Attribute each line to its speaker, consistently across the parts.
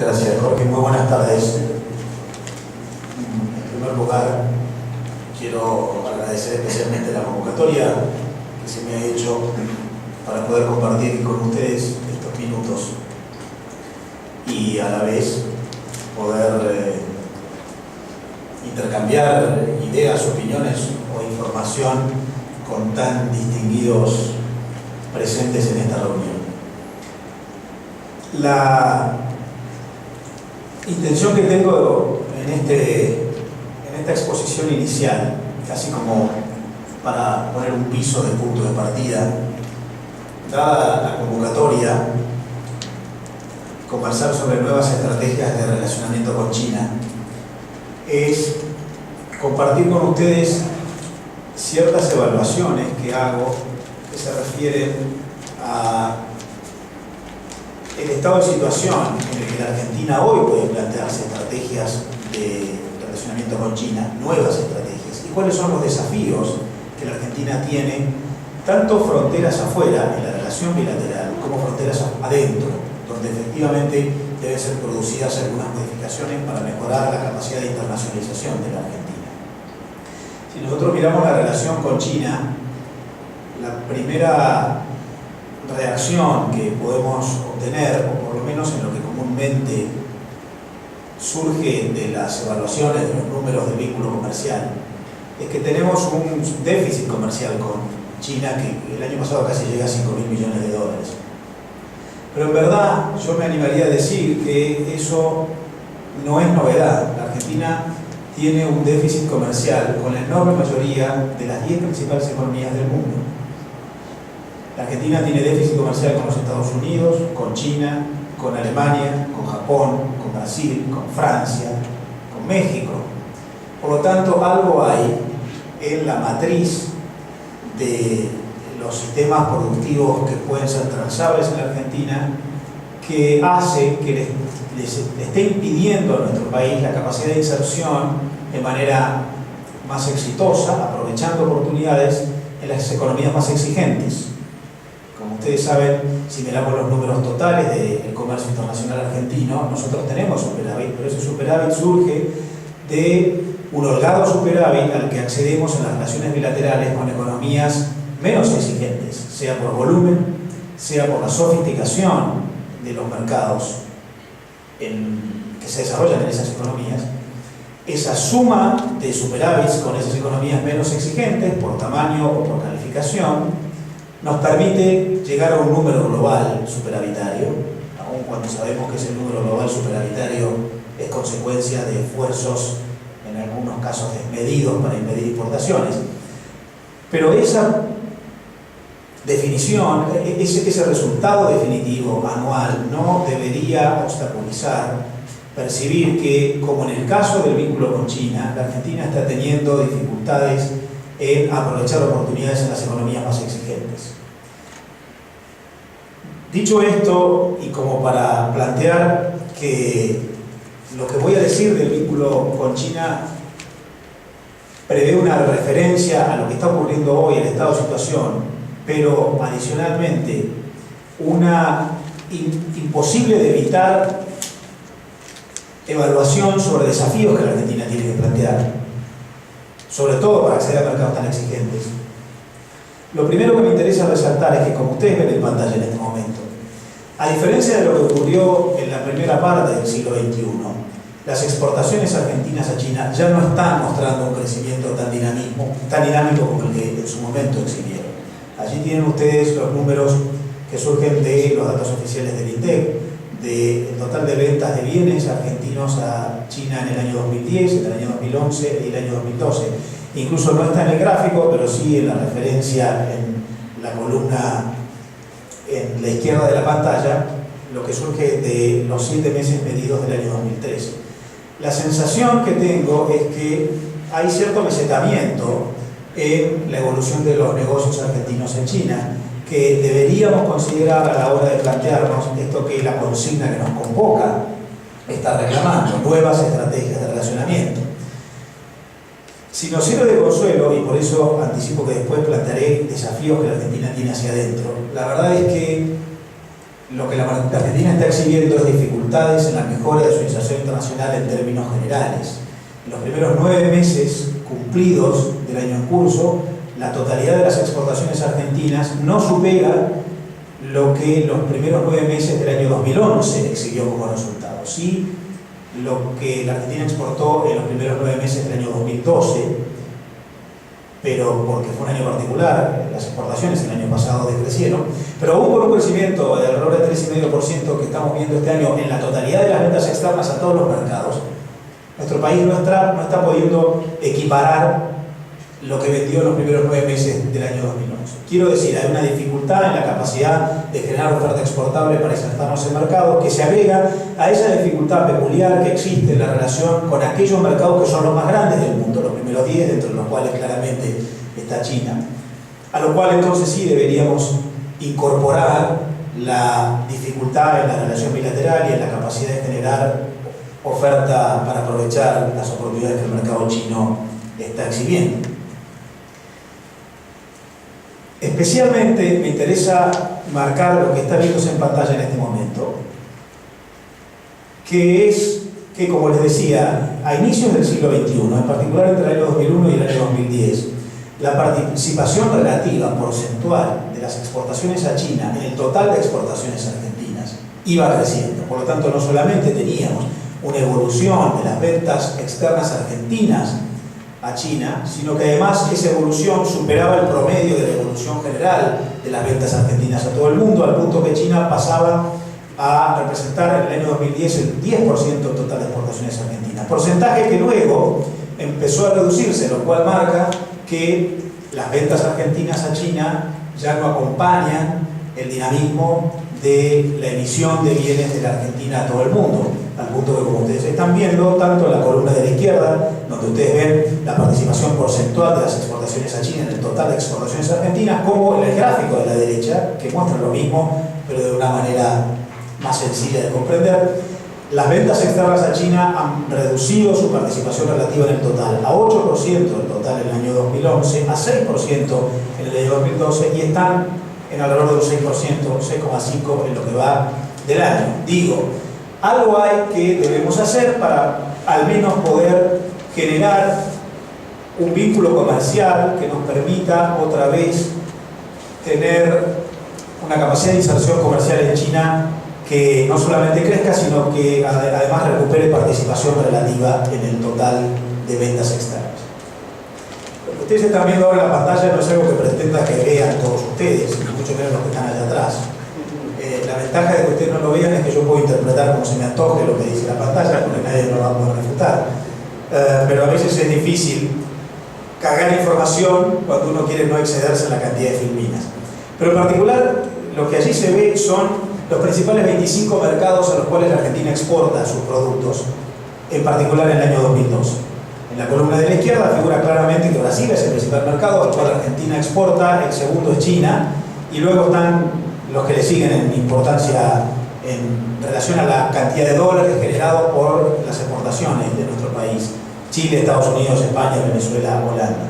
Speaker 1: Gracias, Jorge. Muy buenas tardes. En primer lugar, quiero agradecer especialmente la convocatoria que se me ha hecho para poder compartir con ustedes estos minutos y a la vez poder intercambiar ideas, opiniones o información con tan distinguidos presentes en esta reunión. La intención que tengo en esta exposición inicial, casi como para poner un piso de punto de partida, dada la convocatoria, conversar sobre nuevas estrategias de relacionamiento con China, es compartir con ustedes ciertas evaluaciones que hago que se refieren a el estado de situación en el que la Argentina hoy puede plantearse estrategias de relacionamiento con China, nuevas estrategias, y cuáles son los desafíos que la Argentina tiene, tanto fronteras afuera, en la relación bilateral, como fronteras adentro, donde efectivamente deben ser producidas algunas modificaciones para mejorar la capacidad de internacionalización de la Argentina. Si nosotros miramos la relación con China, la primera reacción que podemos obtener, o por lo menos en lo que comúnmente surge de las evaluaciones de los números del vínculo comercial, es que tenemos un déficit comercial con China que el año pasado casi llega a 5.000 millones de dólares. Pero en verdad yo me animaría a decir que eso no es novedad. La Argentina tiene un déficit comercial con la enorme mayoría de las 10 principales economías del mundo. La Argentina tiene déficit comercial con los Estados Unidos, con China, con Alemania, con Japón, con Brasil, con Francia, con México. Por lo tanto, algo hay en la matriz de los sistemas productivos que pueden ser transables en la Argentina que hace que les esté impidiendo a nuestro país la capacidad de inserción de manera más exitosa, aprovechando oportunidades en las economías más exigentes. Como ustedes saben, si miramos los números totales del comercio internacional argentino, nosotros tenemos superávit, pero ese superávit surge de un holgado superávit al que accedemos en las relaciones bilaterales con economías menos exigentes, sea por volumen, sea por la sofisticación de los mercados que se desarrollan en esas economías. Esa suma de superávits con esas economías menos exigentes, por tamaño o por calificación, nos permite llegar a un número global superavitario, aun cuando sabemos que ese número global superavitario es consecuencia de esfuerzos, en algunos casos desmedidos, para impedir importaciones. Pero esa definición, ese resultado definitivo anual no debería obstaculizar percibir que, como en el caso del vínculo con China, la Argentina está teniendo dificultades en aprovechar oportunidades en las economías más exigentes. Dicho esto, y como para plantear que lo que voy a decir del vínculo con China prevé una referencia a lo que está ocurriendo hoy, el estado de situación, pero adicionalmente una imposible de evitar evaluación sobre desafíos que la Argentina tiene que plantear, sobre todo para acceder a mercados tan exigentes. Lo primero que me interesa resaltar es que, como ustedes ven en pantalla en este momento, a diferencia de lo que ocurrió en la primera parte del siglo XXI, las exportaciones argentinas a China ya no están mostrando un crecimiento tan dinámico como el que en su momento exhibieron. Allí tienen ustedes los números que surgen de los datos oficiales del INDEC, del total de ventas de bienes argentinos a China en el año 2010, en el año 2011 y el año 2012. Incluso no está en el gráfico, pero sí en la referencia en la columna en la izquierda de la pantalla, lo que surge de los 7 meses medidos del año 2013. La sensación que tengo es que hay cierto mesetamiento en la evolución de los negocios argentinos en China, que deberíamos considerar a la hora de plantearnos esto que la consigna que nos convoca está reclamando, nuevas estrategias de relacionamiento. Si nos sirve de consuelo, y por eso anticipo que después plantearé desafíos que la Argentina tiene hacia adentro, la verdad es que lo que la Argentina está exhibiendo es dificultades en la mejora de su inserción internacional en términos generales. En los primeros 9 meses cumplidos del año en curso, la totalidad de las exportaciones argentinas no supera lo que los primeros 9 meses del año 2011 exhibió como resultado. Sí, lo que la Argentina exportó en los primeros 9 meses del año 2012, pero porque fue un año particular, las exportaciones el año pasado decrecieron, pero aún con un crecimiento de alrededor del 3,5% que estamos viendo este año en la totalidad de las ventas externas a todos los mercados, nuestro país no está pudiendo equiparar lo que vendió en los primeros 9 meses del año 2011. Quiero decir, hay una dificultad en la capacidad de generar oferta exportable para insertarnos en mercados que se agrega a esa dificultad peculiar que existe en la relación con aquellos mercados que son los más grandes del mundo, los primeros 10, dentro de los cuales claramente está China. A lo cual entonces sí deberíamos incorporar la dificultad en la relación bilateral y en la capacidad de generar oferta para aprovechar las oportunidades que el mercado chino está exhibiendo. Especialmente me interesa marcar lo que está viéndose en pantalla en este momento, que es que, como les decía, a inicios del siglo XXI, en particular entre el año 2001 y el año 2010, la participación relativa porcentual de las exportaciones a China en el total de exportaciones argentinas iba creciendo. Por lo tanto, no solamente teníamos una evolución de las ventas externas argentinas a China, sino que además esa evolución superaba el promedio de la evolución general de las ventas argentinas a todo el mundo, al punto que China pasaba a representar en el año 2010 el 10% total de exportaciones argentinas. Porcentaje que luego empezó a reducirse, lo cual marca que las ventas argentinas a China ya no acompañan el dinamismo de la emisión de bienes de la Argentina a todo el mundo, al punto que, como ustedes están viendo, tanto en la columna de la izquierda, donde ustedes ven la participación porcentual de las exportaciones a China en el total de exportaciones argentinas, como en el gráfico de la derecha, que muestra lo mismo, pero de una manera más sencilla de comprender, las ventas externas a China han reducido su participación relativa en el total a 8% del total en el año 2011, a 6% en el año 2012 y están en alrededor de un 6%, 6,5% en lo que va del año. Digo, algo hay que debemos hacer para al menos poder generar un vínculo comercial que nos permita otra vez tener una capacidad de inserción comercial en China que no solamente crezca, sino que además recupere participación relativa en el total de ventas externas. Lo que ustedes están viendo ahora en la pantalla no es algo que pretenda que vean todos ustedes, y mucho menos los que están allá atrás. La ventaja de que ustedes no lo vean es que yo puedo interpretar como se me antoje lo que dice la pantalla, porque nadie lo va a poder refutar. Pero a veces es difícil cargar información cuando uno quiere no excederse en la cantidad de filminas. Pero en particular, lo que allí se ve son los principales 25 mercados a los cuales la Argentina exporta sus productos, en particular en el año 2012. En la columna de la izquierda figura claramente que Brasil es el principal mercado al cual Argentina exporta, el segundo es China, y luego están los que le siguen en importancia en relación a la cantidad de dólares generados por las exportaciones de nuestro país: Chile, Estados Unidos, España, Venezuela, Holanda.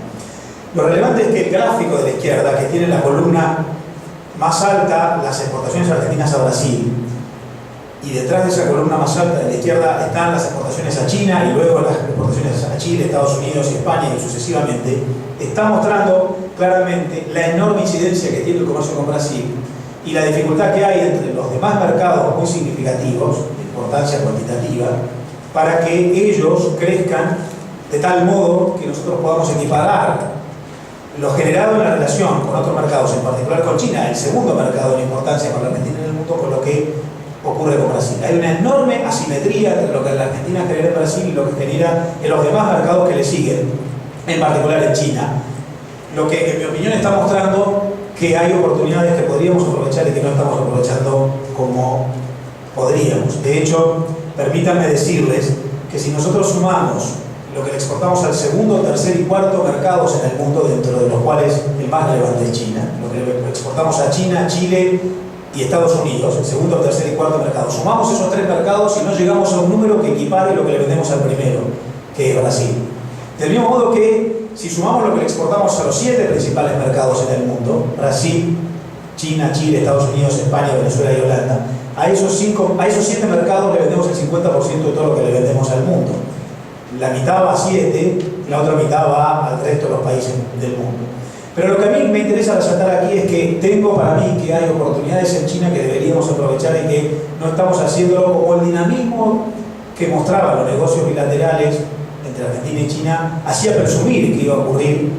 Speaker 1: Lo relevante es que el gráfico de la izquierda, que tiene la columna más alta, las exportaciones argentinas a Brasil, y detrás de esa columna más alta de la izquierda están las exportaciones a China y luego las exportaciones a Chile, Estados Unidos y España y sucesivamente, está mostrando claramente la enorme incidencia que tiene el comercio con Brasil y la dificultad que hay entre los demás mercados muy significativos, de importancia cuantitativa, para que ellos crezcan de tal modo que nosotros podamos equiparar lo generado en la relación con otros mercados, en particular con China, el segundo mercado de importancia para la Argentina en el mundo, con lo que ocurre con Brasil. Hay una enorme asimetría entre lo que la Argentina genera en Brasil y lo que genera en los demás mercados que le siguen, en particular en China. Lo que, en mi opinión, está mostrando que hay oportunidades que podríamos aprovechar y que no estamos aprovechando como podríamos. De hecho, permítanme decirles que si nosotros sumamos lo que le exportamos al segundo, tercer y cuarto mercados en el mundo, dentro de los cuales el más relevante es China, lo que le exportamos a China, Chile y Estados Unidos, el segundo, tercer y cuarto mercado, sumamos esos tres mercados y no llegamos a un número que equipare lo que le vendemos al primero, que es Brasil. Del mismo modo que si sumamos lo que le exportamos a los 7 principales mercados en el mundo, Brasil, China, Chile, Estados Unidos, España, Venezuela y Holanda, a esos 7 mercados le vendemos el 50% de todo lo que le vendemos al mundo. La mitad va a 7, la otra mitad va al resto de los países del mundo. Pero lo que a mí me interesa resaltar aquí es que tengo para mí que hay oportunidades en China que deberíamos aprovechar y que no estamos haciéndolo como el dinamismo que mostraban los negocios bilaterales entre Argentina y China hacía presumir que iba a ocurrir,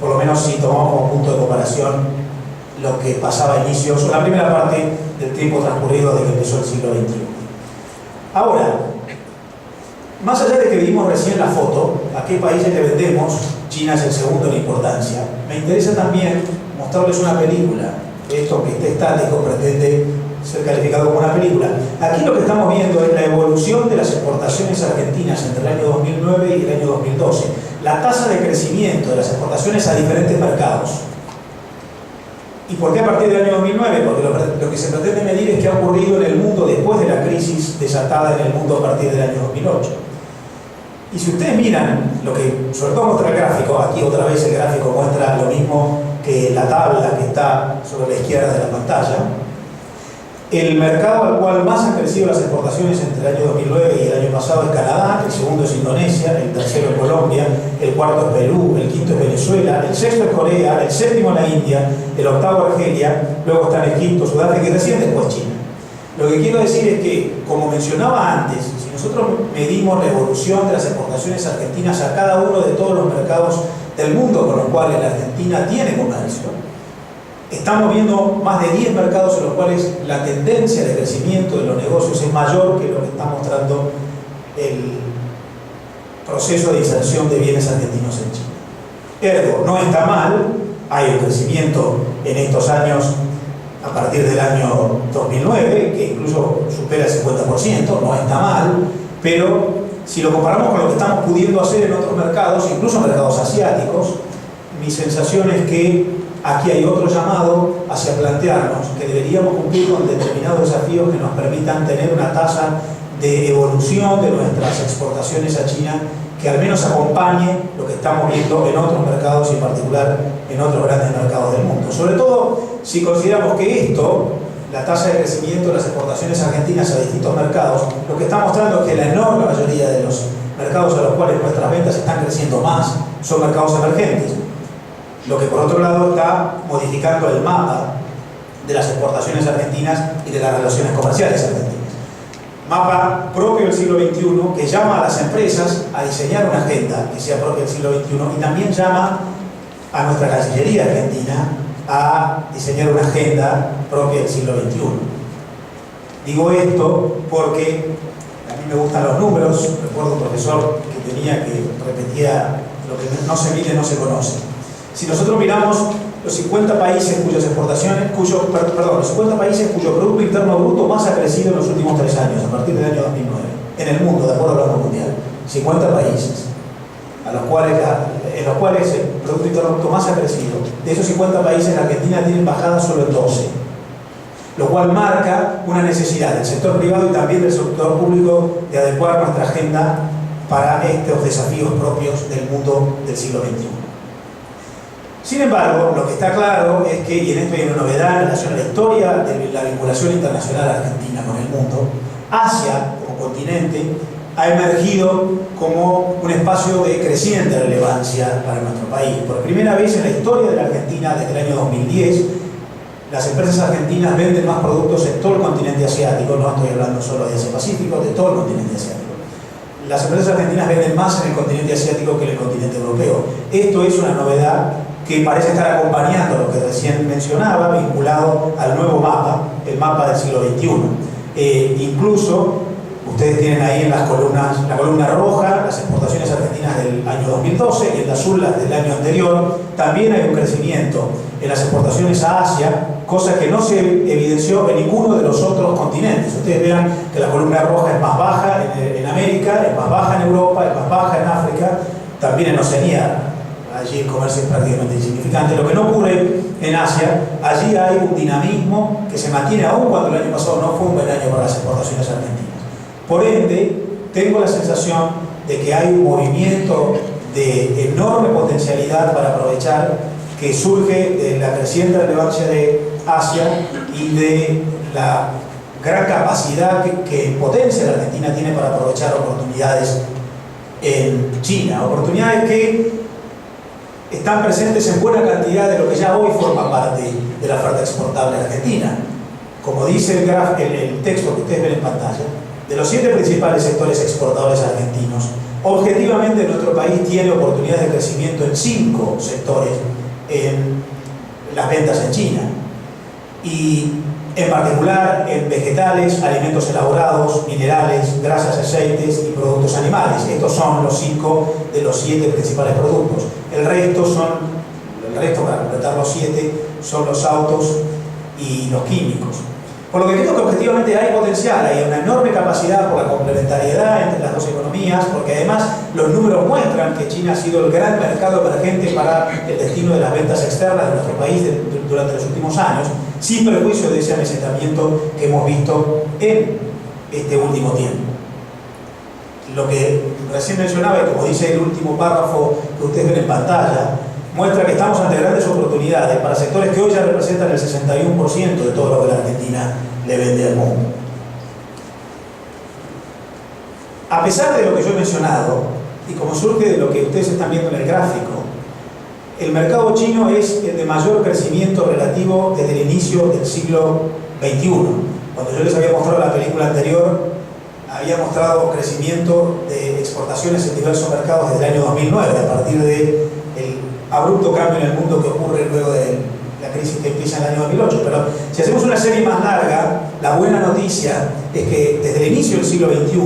Speaker 1: por lo menos si tomamos como punto de comparación lo que pasaba a inicios, o la primera parte del tiempo transcurrido desde que empezó el siglo XXI. Ahora, más allá de que vimos recién la foto, a qué países le vendemos, China es el segundo en importancia, me interesa también mostrarles una película. Esto que esté estático pretende ser calificado como una película. Aquí lo que estamos viendo es la evolución de las exportaciones argentinas entre el año 2009 y el año 2012. La tasa de crecimiento de las exportaciones a diferentes mercados. ¿Y por qué a partir del año 2009? Porque lo que se pretende medir es qué ha ocurrido en el mundo después de la crisis desatada en el mundo a partir del año 2008. Y si ustedes miran lo que sobre todo muestra el gráfico, aquí otra vez el gráfico muestra lo mismo que la tabla que está sobre la izquierda de la pantalla, el mercado al cual más han crecido las exportaciones entre el año 2009 y el año pasado es Canadá, el segundo es Indonesia, el tercero es Colombia, el cuarto es Perú, el quinto es Venezuela, el sexto es Corea, el séptimo la India, el octavo Argelia, luego están Egipto, Sudáfrica y recién después China. Lo que quiero decir es que, como mencionaba antes, si nosotros medimos la evolución de las exportaciones argentinas a cada uno de todos los mercados del mundo con los cuales la Argentina tiene comercio, estamos viendo más de 10 mercados en los cuales la tendencia de crecimiento de los negocios es mayor que lo que está mostrando el proceso de inserción de bienes argentinos en China. Ergo, no está mal, hay un crecimiento en estos años a partir del año 2009, que incluso supera el 50%, no está mal, pero si lo comparamos con lo que estamos pudiendo hacer en otros mercados, incluso mercados asiáticos, mi sensación es que aquí hay otro llamado hacia plantearnos que deberíamos cumplir con determinados desafíos que nos permitan tener una tasa de evolución de nuestras exportaciones a China que al menos acompañe lo que estamos viendo en otros mercados y en particular en otros grandes mercados del mundo. Sobre todo si consideramos que esto, la tasa de crecimiento de las exportaciones argentinas a distintos mercados, lo que está mostrando es que la enorme mayoría de los mercados a los cuales nuestras ventas están creciendo más son mercados emergentes. Lo que por otro lado está modificando el mapa de las exportaciones argentinas y de las relaciones comerciales argentinas. Mapa propio del siglo XXI que llama a las empresas a diseñar una agenda que sea propia del siglo XXI y también llama a nuestra Cancillería argentina a diseñar una agenda propia del siglo XXI. Digo esto porque a mí me gustan los números. Recuerdo un profesor que tenía que repetía: lo que no se mide no se conoce. Si nosotros miramos los 50 países cuyas exportaciones, los 50 países cuyo Producto Interno Bruto más ha crecido en los últimos 3 años, a partir del año 2009, en el mundo, de acuerdo al Banco Mundial, 50 países en los cuales el Producto Interno Bruto más ha crecido. De esos 50 países, la Argentina tiene embajada solo en 12, lo cual marca una necesidad del sector privado y también del sector público de adecuar nuestra agenda para estos desafíos propios del mundo del siglo XXI. Sin embargo, lo que está claro es que, y en esto hay una novedad en relación a la historia de la vinculación internacional argentina con el mundo, Asia, como continente, ha emergido como un espacio de creciente relevancia para nuestro país. Por primera vez en la historia de la Argentina, desde el año 2010, las empresas argentinas venden más productos en todo el continente asiático, no estoy hablando solo de Asia-Pacífico, de todo el continente asiático. Las empresas argentinas venden más en el continente asiático que en el continente europeo. Esto es una novedad que parece estar acompañando lo que recién mencionaba, vinculado al nuevo mapa, el mapa del siglo XXI. Incluso, ustedes tienen ahí en las columnas, la columna roja, las exportaciones argentinas del año 2012 y en la azul las del año anterior. También hay un crecimiento en las exportaciones a Asia, cosa que no se evidenció en ninguno de los otros continentes. Ustedes vean que la columna roja es más baja en América, es más baja en Europa, es más baja en África, también en Oceanía. Allí el comercio es prácticamente insignificante. Lo que no ocurre en Asia, allí hay un dinamismo que se mantiene aún cuando el año pasado no fue un buen año para las exportaciones argentinas. Por ende, tengo la sensación de que hay un movimiento de enorme potencialidad para aprovechar que surge de la creciente relevancia de Asia y de la gran capacidad que en potencia la Argentina tiene para aprovechar oportunidades en China, oportunidades que están presentes en buena cantidad de lo que ya hoy forma parte de la oferta exportable argentina. Como dice el texto que ustedes ven en pantalla, de los 7 principales sectores exportadores argentinos, objetivamente nuestro país tiene oportunidades de crecimiento en 5 sectores en las ventas en China. Y en particular en vegetales, alimentos elaborados, minerales, grasas, aceites y productos animales. Estos son los 5 de los 7 principales productos. El resto, para completar los 7, son los autos y los químicos. Por lo que creo que objetivamente hay potencial, hay una enorme capacidad por la complementariedad entre las dos economías, porque además los números muestran que China ha sido el gran mercado emergente para el destino de las ventas externas de nuestro país durante los últimos años, sin perjuicio de ese amesetamiento que hemos visto en este último tiempo. Lo que recién mencionaba, y como dice el último párrafo que ustedes ven en pantalla, muestra que estamos ante grandes oportunidades para sectores que hoy ya representan el 61% de todo lo que la Argentina le vende al mundo. A pesar de lo que yo he mencionado, y como surge de lo que ustedes están viendo en el gráfico, el mercado chino es el de mayor crecimiento relativo desde el inicio del siglo XXI. Cuando yo les había mostrado la película anterior, había mostrado crecimiento de exportaciones en diversos mercados desde el año 2009, a partir del abrupto cambio en el mundo que ocurre luego de la crisis que empieza en el año 2008. Pero si hacemos una serie más larga, la buena noticia es que desde el inicio del siglo XXI,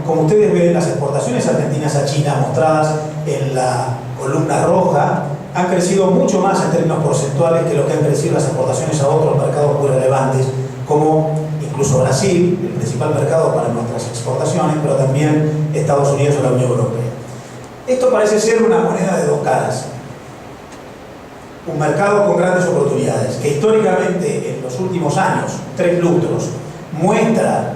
Speaker 1: como ustedes ven, las exportaciones argentinas a China mostradas en la columna roja han crecido mucho más en términos porcentuales que lo que han crecido las exportaciones a otros mercados muy relevantes, como incluso Brasil, el principal mercado para nuestras exportaciones, pero también Estados Unidos o la Unión Europea. Esto parece ser una moneda de dos caras. Un mercado con grandes oportunidades, que históricamente en los últimos años, 3 lustros, muestra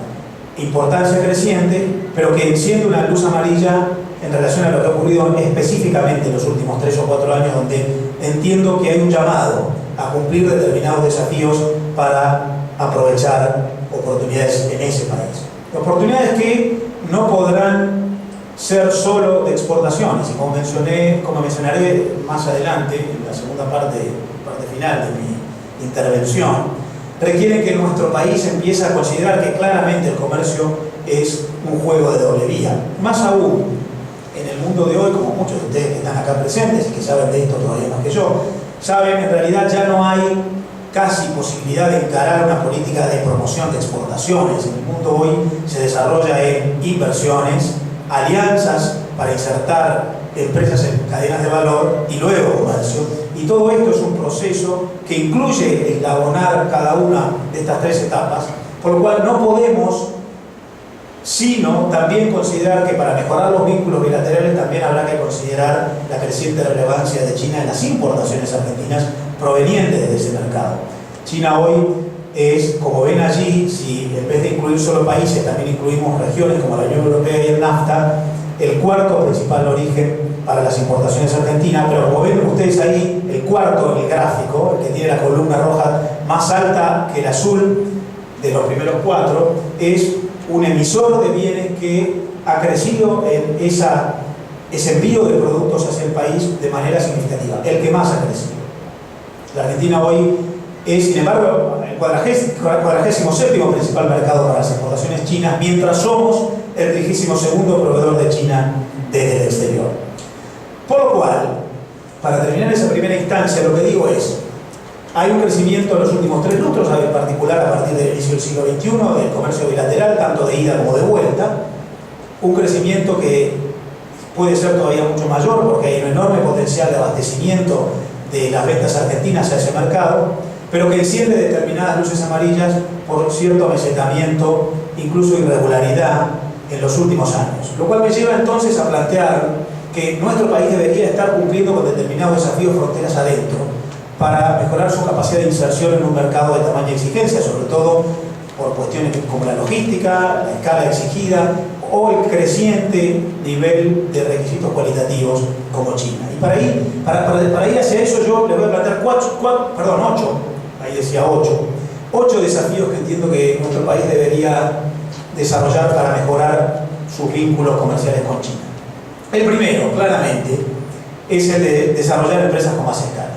Speaker 1: importancia creciente, pero que enciende una luz amarilla en relación a lo que ha ocurrido específicamente en los últimos 3 o 4 años, donde entiendo que hay un llamado a cumplir determinados desafíos para aprovechar oportunidades en ese país. Oportunidades que no podrán ser solo de exportaciones, y como mencionaré más adelante, en la segunda parte final de mi intervención, requieren que nuestro país empiece a considerar que claramente el comercio es un juego de doble vía. Más aún, en el mundo de hoy, como muchos de ustedes que están acá presentes y que saben de esto todavía más que yo, saben, en realidad ya no hay casi posibilidad de encarar una política de promoción de exportaciones. En el mundo hoy se desarrolla en inversiones, alianzas para insertar empresas en cadenas de valor y luego comercio. Y todo esto es un proceso que incluye eslabonar cada una de estas 3 etapas, por lo cual no podemos sino también considerar que para mejorar los vínculos bilaterales también habrá que considerar la creciente relevancia de China en las importaciones argentinas provenientes de ese mercado. China hoy es, como ven allí, si en vez de incluir solo países también incluimos regiones como la Unión Europea y el NAFTA, el 4º principal origen para las importaciones argentinas, pero como ven ustedes ahí, el 4º en el gráfico, el que tiene la columna roja más alta que el azul de los primeros 4, es un emisor de bienes que ha crecido en ese envío de productos hacia el país de manera significativa, el que más ha crecido. La Argentina hoy es, sin embargo, el 47º principal mercado para las exportaciones chinas, mientras somos el 32º proveedor de China desde el exterior. Por lo cual, para terminar esa primera instancia, lo que digo es: hay un crecimiento en los últimos 3 lustros, en particular a partir del inicio del siglo XXI, del comercio bilateral, tanto de ida como de vuelta. Un crecimiento que puede ser todavía mucho mayor porque hay un enorme potencial de abastecimiento de las ventas argentinas a ese mercado, pero que enciende determinadas luces amarillas por cierto amesetamiento, incluso irregularidad en los últimos años. Lo cual me lleva entonces a plantear que nuestro país debería estar cumpliendo con determinados desafíos fronteras adentro, para mejorar su capacidad de inserción en un mercado de tamaña exigencia, sobre todo por cuestiones como la logística, la escala exigida o el creciente nivel de requisitos cualitativos como China. Y para ir hacia eso yo les voy a plantear 8, ahí decía 8 desafíos que entiendo que nuestro país debería desarrollar para mejorar sus vínculos comerciales con China. El primero, claramente, es el de desarrollar empresas con más escala.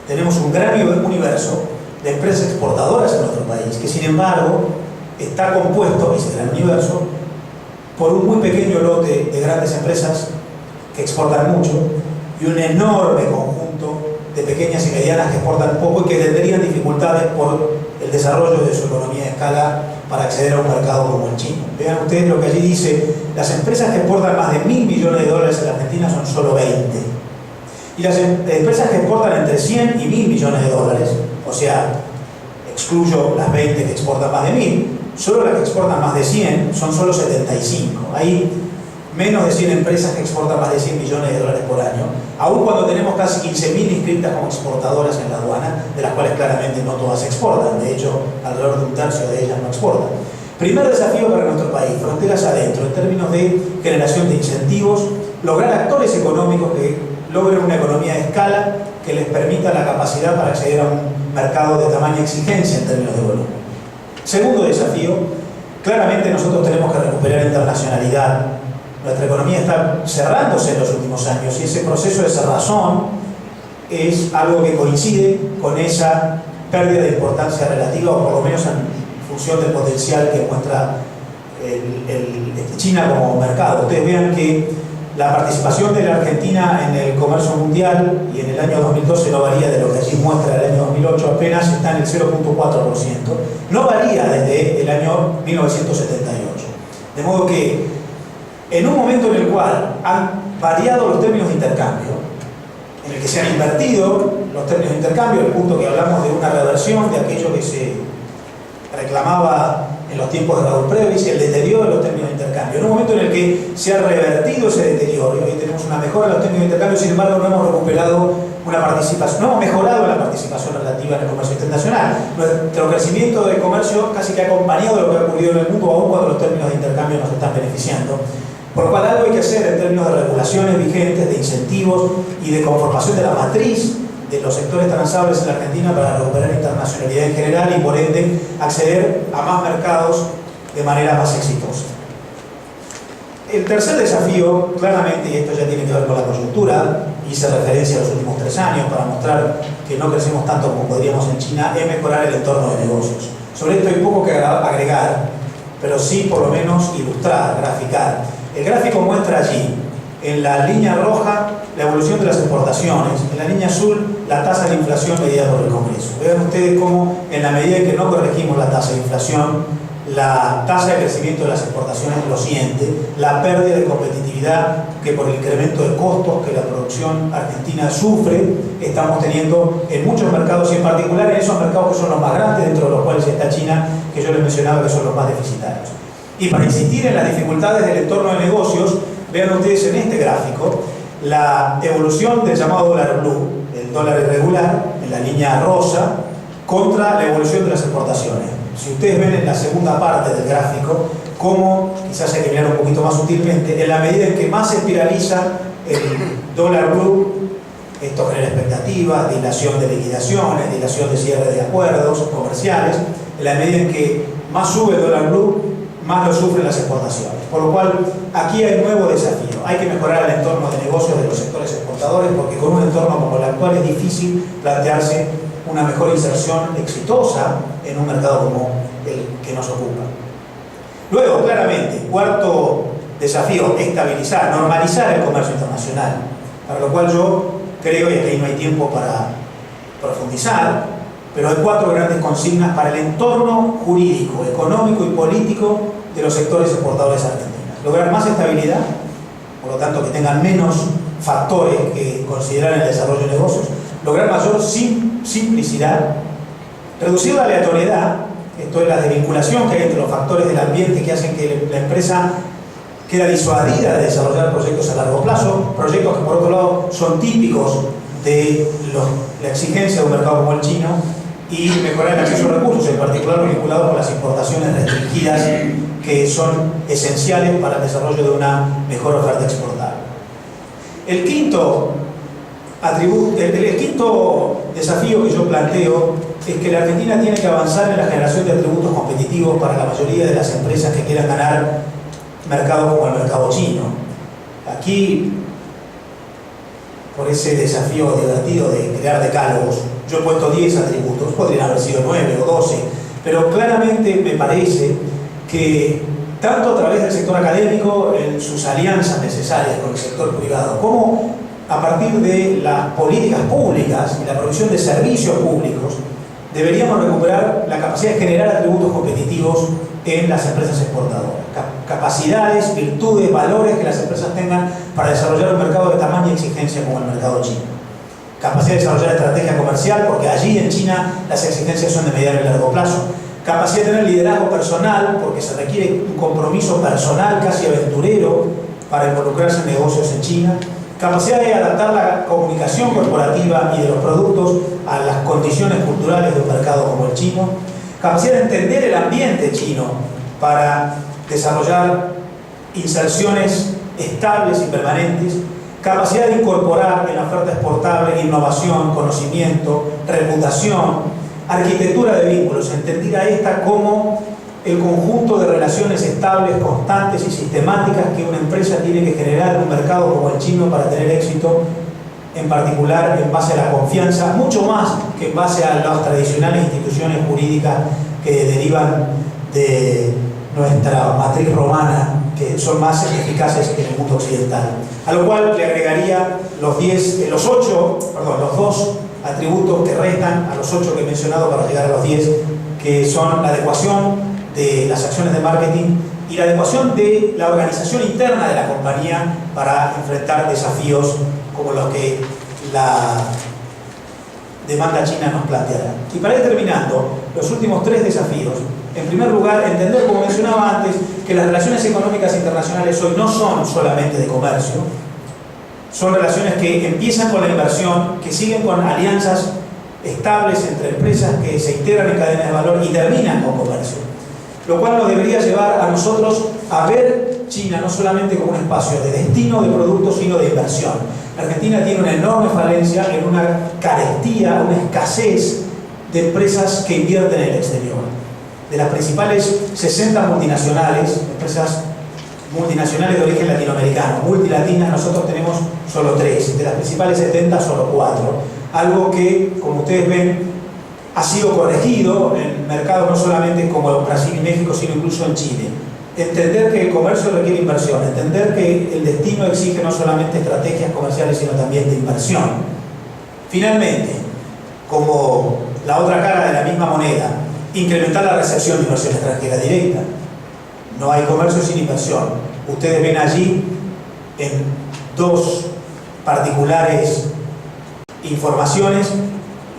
Speaker 1: Tenemos un gran universo de empresas exportadoras en nuestro país, que sin embargo está compuesto, ese gran universo, por un muy pequeño lote de grandes empresas que exportan mucho y un enorme conjunto de pequeñas y medianas que exportan poco y que tendrían dificultades por el desarrollo de su economía de escala para acceder a un mercado como el chino. Vean ustedes lo que allí dice: las empresas que exportan más de $1.000 millones en la Argentina son solo 20. Y las empresas que exportan entre 100 y 1.000 millones de dólares, o sea, excluyo las 20 que exportan más de 1.000, solo las que exportan más de 100 son solo 75. Hay menos de 100 empresas que exportan más de 100 millones de dólares por año, aun cuando tenemos casi 15.000 inscritas como exportadoras en la aduana, de las cuales claramente no todas exportan. De hecho, alrededor de un tercio de ellas no exportan. Primer desafío para nuestro país: fronteras adentro, en términos de generación de incentivos, lograr actores económicos que logren una economía de escala que les permita la capacidad para acceder a un mercado de tamaña exigencia en términos de volumen. Segundo desafío: claramente nosotros tenemos que recuperar internacionalidad. Nuestra economía está cerrándose en los últimos años y ese proceso de cerrazón es algo que coincide con esa pérdida de importancia relativa, o por lo menos en función del potencial que muestra China como mercado. Ustedes vean que la participación de la Argentina en el comercio mundial y en el año 2012 no varía de lo que allí muestra el año 2008, apenas está en el 0.4%. No varía desde el año 1978. De modo que en un momento en el cual han variado los términos de intercambio, en el que se han invertido los términos de intercambio, el punto que hablamos de una reversión de aquello que se reclamaba en los tiempos de Raúl Previs, el deterioro de los términos de intercambio. En un momento en el que se ha revertido ese deterioro y hoy tenemos una mejora en los términos de intercambio, sin embargo no hemos recuperado una participación, no hemos mejorado la participación relativa en el comercio internacional. Nuestro crecimiento del comercio casi que ha acompañado lo que ha ocurrido en el mundo, aún cuando los términos de intercambio nos están beneficiando. Por lo cual algo hay que hacer en términos de regulaciones vigentes, de incentivos y de conformación de la matriz de los sectores transables en la Argentina para recuperar internacionalidad en general y por ende acceder a más mercados de manera más exitosa. El tercer desafío, claramente, y esto ya tiene que ver con la coyuntura, hice referencia a los últimos 3 años para mostrar que no crecemos tanto como podríamos en China, es mejorar el entorno de negocios. Sobre esto hay poco que agregar, pero sí por lo menos ilustrar, graficar. El gráfico muestra allí, en la línea roja, la evolución de las exportaciones, en la línea azul, la tasa de inflación medida por el Congreso. Vean ustedes cómo, en la medida en que no corregimos la tasa de inflación, la tasa de crecimiento de las exportaciones lo siente, la pérdida de competitividad que por el incremento de costos que la producción argentina sufre, estamos teniendo en muchos mercados y en particular en esos mercados que son los más grandes, dentro de los cuales está China, que yo les mencionaba que son los más deficitarios. Y para insistir en las dificultades del entorno de negocios, vean ustedes en este gráfico la evolución del llamado dólar blue, el dólar irregular, en la línea rosa, contra la evolución de las exportaciones. Si ustedes ven en la segunda parte del gráfico, cómo, quizás hay que mirar un poquito más sutilmente, en la medida en que más se espiraliza el dólar blue, esto genera expectativas, dilación de liquidaciones, dilación de cierre de acuerdos comerciales, en la medida en que más sube el dólar blue, más lo sufren las exportaciones. Por lo cual, aquí hay un nuevo desafío. Hay que mejorar el entorno de negocios de los sectores exportadores, porque con un entorno como el actual es difícil plantearse una mejor inserción exitosa en un mercado como el que nos ocupa. Luego, claramente, cuarto desafío, estabilizar, normalizar el comercio internacional, para lo cual yo creo, y aquí no hay tiempo para profundizar, pero hay 4 grandes consignas para el entorno jurídico, económico y político de los sectores exportadores argentinos. Lograr más estabilidad, por lo tanto que tengan menos factores que considerar en el desarrollo de negocios. Lograr mayor simplicidad, reducir la aleatoriedad, esto es la desvinculación que hay entre los factores del ambiente que hacen que la empresa queda disuadida de desarrollar proyectos a largo plazo, proyectos que por otro lado son típicos de la exigencia de un mercado como el chino, y mejorar el acceso a recursos, en particular vinculados con las importaciones restringidas que que son esenciales para el desarrollo de una mejor oferta exportable. El quinto desafío que yo planteo es que la Argentina tiene que avanzar en la generación de atributos competitivos para la mayoría de las empresas que quieran ganar mercados como el mercado chino. Aquí, por ese desafío divertido de crear decálogos, yo he puesto 10 atributos, podrían haber sido 9 o 12, pero claramente me parece que tanto a través del sector académico, en sus alianzas necesarias con el sector privado, como a partir de las políticas públicas y la provisión de servicios públicos, deberíamos recuperar la capacidad de generar atributos competitivos en las empresas exportadoras. Capacidades, virtudes, valores que las empresas tengan para desarrollar un mercado de tamaña y exigencia como el mercado chino. Capacidad de desarrollar estrategia comercial, porque allí en China las exigencias son de mediano y largo plazo. Capacidad de tener liderazgo personal, porque se requiere un compromiso personal casi aventurero para involucrarse en negocios en China. Capacidad de adaptar la comunicación corporativa y de los productos a las condiciones culturales de un mercado como el chino. Capacidad de entender el ambiente chino para desarrollar inserciones estables y permanentes. Capacidad de incorporar en la oferta exportable innovación, conocimiento, reputación, arquitectura de vínculos, entender a esta como el conjunto de relaciones estables, constantes y sistemáticas que una empresa tiene que generar en un mercado como el chino para tener éxito, en particular en base a la confianza, mucho más que en base a las tradicionales instituciones jurídicas que derivan de nuestra matriz romana, que son más eficaces que en el mundo occidental. A lo cual le agregaría los 2 atributos que restan a los 8 que he mencionado para llegar a los 10, que son la adecuación de las acciones de marketing y la adecuación de la organización interna de la compañía para enfrentar desafíos como los que la demanda china nos planteará. Y para ir terminando, los últimos 3 desafíos. En primer lugar, entender, como mencionaba antes, que las relaciones económicas internacionales hoy no son solamente de comercio, son relaciones que empiezan con la inversión, que siguen con alianzas estables entre empresas que se integran en cadenas de valor y terminan con comercio. Lo cual nos debería llevar a nosotros a ver China no solamente como un espacio de destino de productos, sino de inversión. La Argentina tiene una enorme falencia en una carestía, una escasez de empresas que invierten en el exterior. De las principales 60 multinacionales, empresas multinacionales de origen latinoamericano, multilatinas, nosotros tenemos solo 3. De las principales 70, solo 4. Algo que, como ustedes ven, ha sido corregido en mercados no solamente como Brasil y México, sino incluso en Chile. Entender que el comercio requiere inversión, entender que el destino exige no solamente estrategias comerciales, sino también de inversión. Finalmente, como la otra cara de la misma moneda, incrementar la recepción de inversión extranjera directa. No hay comercio sin inversión. Ustedes ven allí en 2 particulares informaciones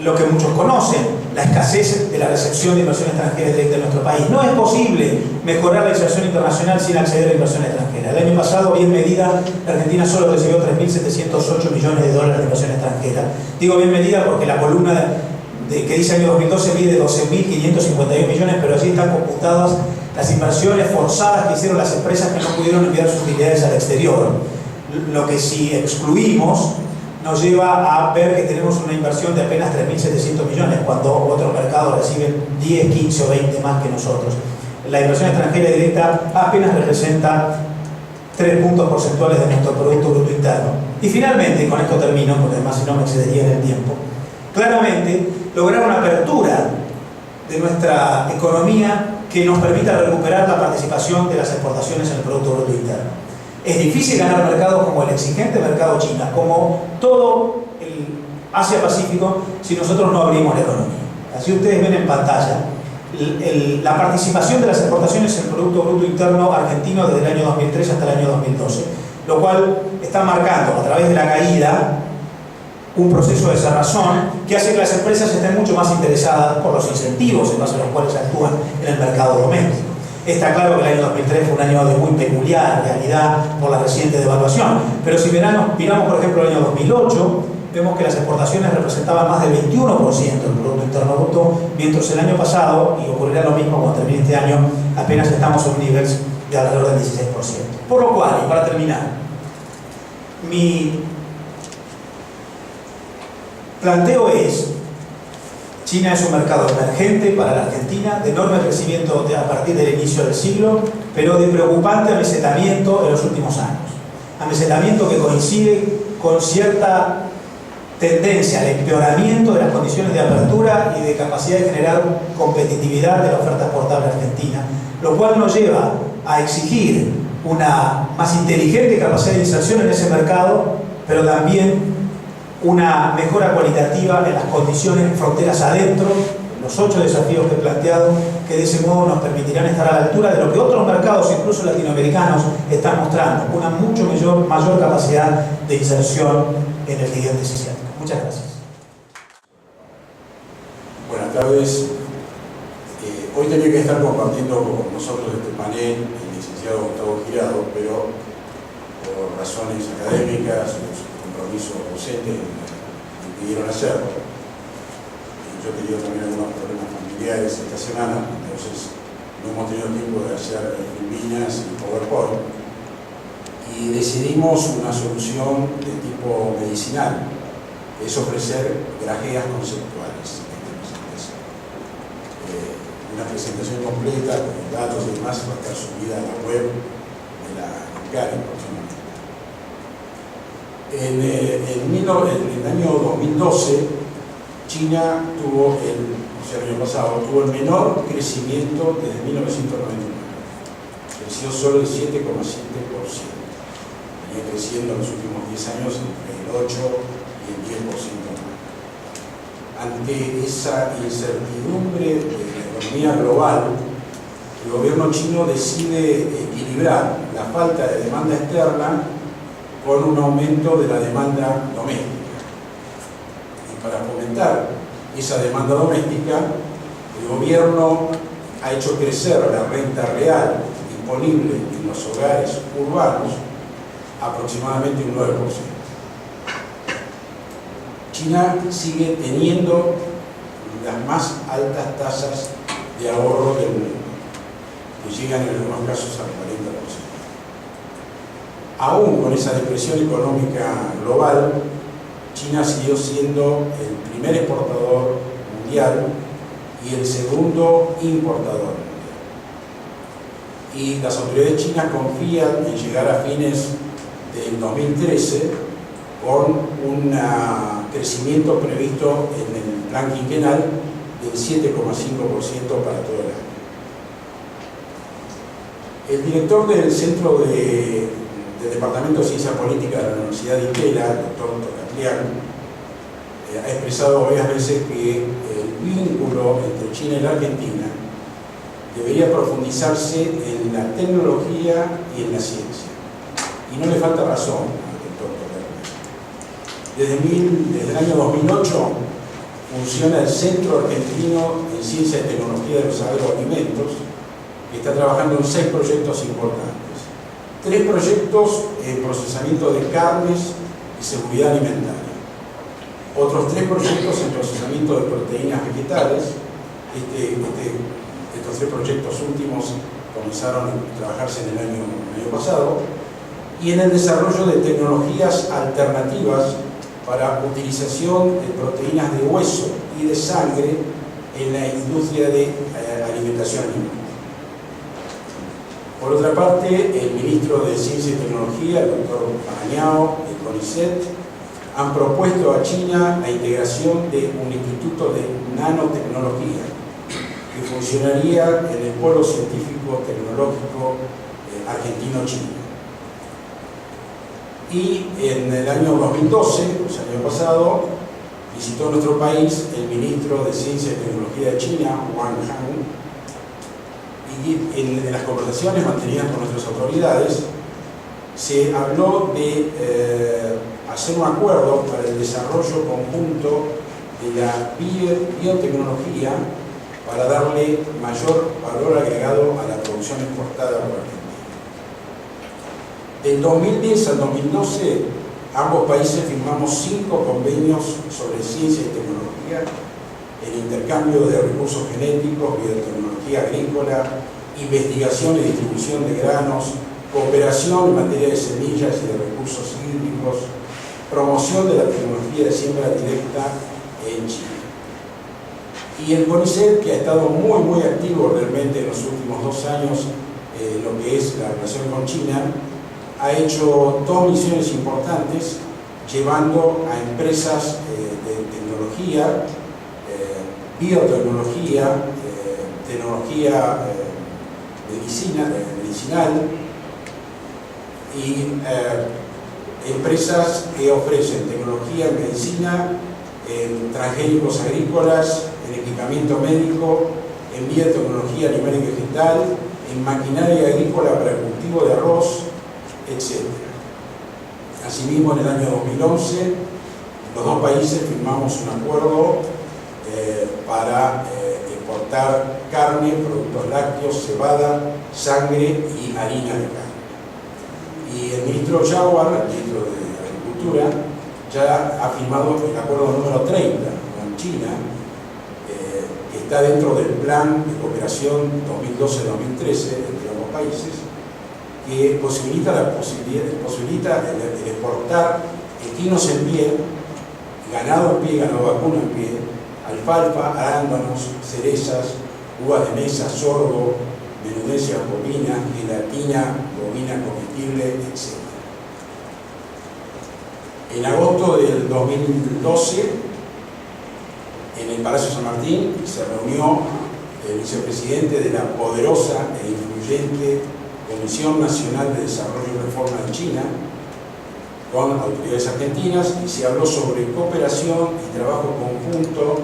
Speaker 1: lo que muchos conocen, la escasez de la recepción de inversión extranjera directa en nuestro país. No es posible mejorar la inversión internacional sin acceder a la inversión extranjera. El año pasado, bien medida, la Argentina solo recibió 3.708 millones de dólares de inversión extranjera. Digo bien medida porque la columna que dice año 2012 mide 12.551 millones, pero allí están computadas las inversiones forzadas que hicieron las empresas que no pudieron enviar sus utilidades al exterior. Lo que si excluimos nos lleva a ver que tenemos una inversión de apenas 3.700 millones, cuando otros mercados reciben 10, 15 o 20 más que nosotros. La inversión extranjera directa apenas representa 3 puntos porcentuales de nuestro Producto Bruto Interno. Y finalmente, con esto termino, porque además si no me excedería en el tiempo, claramente lograr una apertura de nuestra economía que nos permita recuperar la participación de las exportaciones en el Producto Bruto Interno. Es difícil ganar mercados como el exigente mercado China, como todo el Asia-Pacífico, si nosotros no abrimos la economía. Así ustedes ven en pantalla la participación de las exportaciones en el Producto Bruto Interno argentino desde el año 2003 hasta el año 2012, lo cual está marcando a través de la caída un proceso de cerrazón que hace que las empresas estén mucho más interesadas por los incentivos en base a los cuales actúan en el mercado doméstico. Está claro que el año 2003 fue un año de muy peculiar realidad por la reciente devaluación, pero si miramos por ejemplo el año 2008, vemos que las exportaciones representaban más del 21% del Producto Interno Bruto, mientras el año pasado, y ocurrirá lo mismo cuando termine este año, apenas estamos en un nivel de alrededor del 16%. Por lo cual, y para terminar, mi planteo es: China es un mercado emergente para la Argentina, de enorme crecimiento a partir del inicio del siglo, pero de preocupante amesetamiento en los últimos años. Amesetamiento que coincide con cierta tendencia al empeoramiento de las condiciones de apertura y de capacidad de generar competitividad de la oferta exportable argentina, lo cual nos lleva a exigir una más inteligente capacidad de inserción en ese mercado, pero también una mejora cualitativa en las condiciones en fronteras adentro, los 8 desafíos que he planteado, que de ese modo nos permitirán estar a la altura de lo que otros mercados, incluso latinoamericanos, están mostrando, una mucho mayor capacidad de inserción en el gigante asiático. Muchas gracias.
Speaker 2: Buenas tardes. Hoy tenía que estar compartiendo con nosotros este panel el licenciado Gustavo Girado, pero por razones académicas, sus compromisos docentes me pidieron hacerlo. Yo he tenido también algunos problemas familiares esta semana, entonces no hemos tenido tiempo de hacer filminas y PowerPoint. Y decidimos una solución de tipo medicinal, que es ofrecer grajeas conceptuales. Una presentación completa con datos y demás va a estar subida a la web de la CARI próximamente. En el año 2012, China tuvo el año pasado, tuvo el menor crecimiento desde 1999. Creció solo el 7,7%. Venía creciendo en los últimos 10 años entre el 8 y el 10% más. Ante esa incertidumbre de la economía global, el gobierno chino decide equilibrar la falta de demanda externa con un aumento de la demanda doméstica. Y para fomentar esa demanda doméstica, el gobierno ha hecho crecer la renta real disponible en los hogares urbanos aproximadamente un 9%. China sigue teniendo las más altas tasas de ahorro del mundo, que llegan en algunos casos al 40%. Aún con esa depresión económica global, China siguió siendo el primer exportador mundial y el segundo importador mundial. Y las autoridades chinas confían en llegar a fines del 2013 con un crecimiento previsto en el plan quinquenal del 7,5% para todo el año. El director del Centro del Departamento de Ciencia Política de la Universidad de Itela, el doctor Tocatlián, ha expresado varias veces que el vínculo entre China y la Argentina debería profundizarse en la tecnología y en la ciencia. Y no le falta razón al doctor Tocatlián. Desde el año 2008 funciona el Centro Argentino en Ciencia y Tecnología de los Agroalimentos, que está trabajando en 6 proyectos importantes. 3 proyectos en procesamiento de carnes y seguridad alimentaria. Otros 3 proyectos en procesamiento de proteínas vegetales. Estos 3 proyectos últimos comenzaron a trabajarse en el año pasado. Y en el desarrollo de tecnologías alternativas para utilización de proteínas de hueso y de sangre en la industria de alimentación animal. Por otra parte, el ministro de Ciencia y Tecnología, el doctor Parañao, y CONICET, han propuesto a China la integración de un instituto de nanotecnología que funcionaría en el Polo Científico Tecnológico Argentino-Chino. Y en el año 2012, o sea, el año pasado, visitó nuestro país el ministro de Ciencia y Tecnología de China, Wang Han, y en las conversaciones mantenidas con nuestras autoridades se habló de hacer un acuerdo para el desarrollo conjunto de la biotecnología para darle mayor valor agregado a la producción exportada por Argentina. Del 2010 al 2012, ambos países firmamos 5 convenios sobre ciencia y tecnología, el intercambio de recursos genéticos, biotecnología agrícola, investigación y distribución de granos, cooperación en materia de semillas y de recursos hídricos, promoción de la tecnología de siembra directa en China. Y el CONICET, que ha estado muy activo realmente en los últimos 2 años en lo que es la relación con China, ha hecho 2 misiones importantes llevando a empresas de tecnología, biotecnología, tecnología medicinal y empresas que ofrecen tecnología en medicina, en transgénicos agrícolas, en equipamiento médico, en biotecnología animal y vegetal, en maquinaria agrícola para el cultivo de arroz, etc. Asimismo, en el año 2011, los 2 países firmamos un acuerdo para exportar carne, productos lácteos, cebada, sangre y harina de carne. Y el ministro Jawar, el ministro de Agricultura, ya ha firmado el acuerdo número 30 con China, que está dentro del plan de cooperación 2012-2013 entre ambos países, que posibilita el exportar equinos en pie, ganado en pie, ganado vacuno en pie, alfalfa, arándanos, cerezas, uvas de mesa, sorgo, menudencia bovina, gelatina bovina comestible, etc. En agosto del 2012, en el Palacio San Martín, se reunió el vicepresidente de la poderosa e influyente Comisión Nacional de Desarrollo y Reforma de China, con autoridades argentinas, y se habló sobre cooperación y trabajo conjunto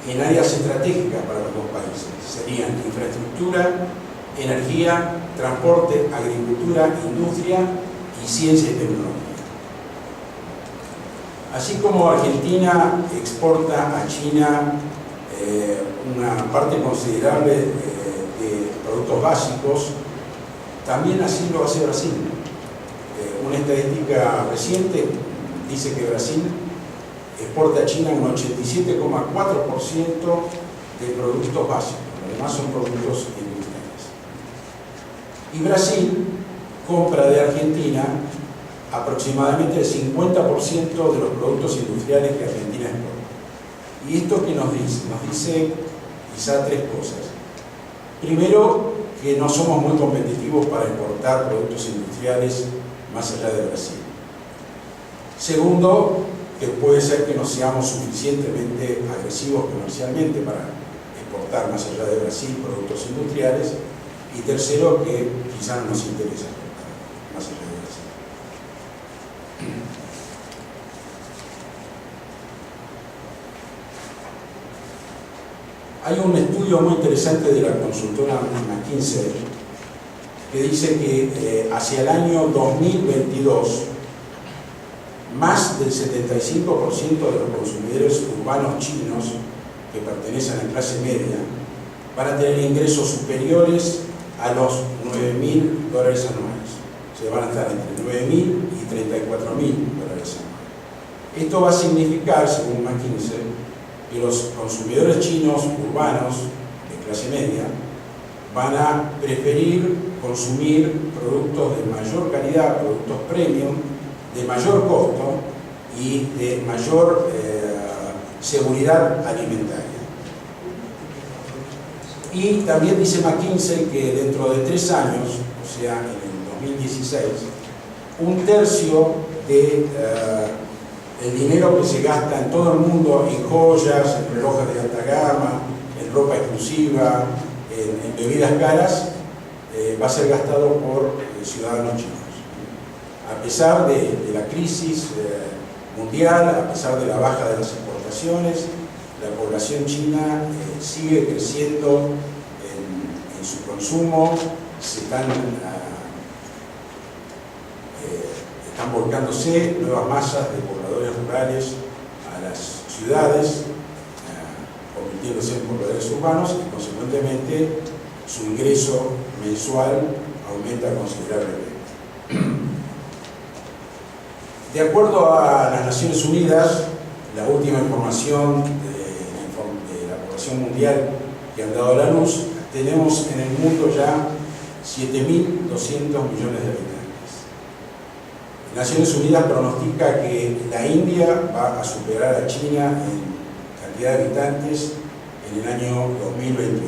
Speaker 2: en áreas estratégicas para los 2 países. Serían infraestructura, energía, transporte, agricultura, industria y ciencia y tecnología. Así como Argentina exporta a China una parte considerable de productos básicos, también así lo hace Brasil. Una estadística reciente dice que Brasil exporta a China un 87,4% de productos básicos, además son productos industriales. Y Brasil compra de Argentina aproximadamente el 50% de los productos industriales que Argentina exporta. ¿Y esto qué nos dice? Nos dice quizá 3 cosas. Primero, que no somos muy competitivos para exportar productos industriales más allá de Brasil. Segundo, que puede ser que no seamos suficientemente agresivos comercialmente para exportar más allá de Brasil productos industriales. Y tercero, que quizá no nos interesa exportar más allá de Brasil. Hay un estudio muy interesante de la consultora McKinsey que dice que hacia el año 2022 más del 75% de los consumidores urbanos chinos que pertenecen a la clase media van a tener ingresos superiores a los $9.000 anuales. O sea, van a estar entre $9.000 y $34.000 anuales. Esto va a significar, según McKinsey, que los consumidores chinos urbanos de clase media van a preferir consumir productos de mayor calidad, productos premium, de mayor costo y de mayor seguridad alimentaria. Y también dice McKinsey que dentro de 3 años, o sea, en el 2016, 1/3 de el dinero que se gasta en todo el mundo en joyas, en relojes de alta gama, en ropa exclusiva, en bebidas caras, va a ser gastado por ciudadanos chinos. A pesar de la crisis mundial, a pesar de la baja de las exportaciones, la población china sigue creciendo en su consumo, están volcándose nuevas masas de pobladores rurales a las ciudades, convirtiéndose en pobladores urbanos y consecuentemente su ingreso mensual aumenta considerablemente. De acuerdo a las Naciones Unidas, la última información de la población mundial que han dado a la luz, tenemos en el mundo ya 7.200 millones de habitantes. Naciones Unidas pronostica que la India va a superar a China en cantidad de habitantes en el año 2028.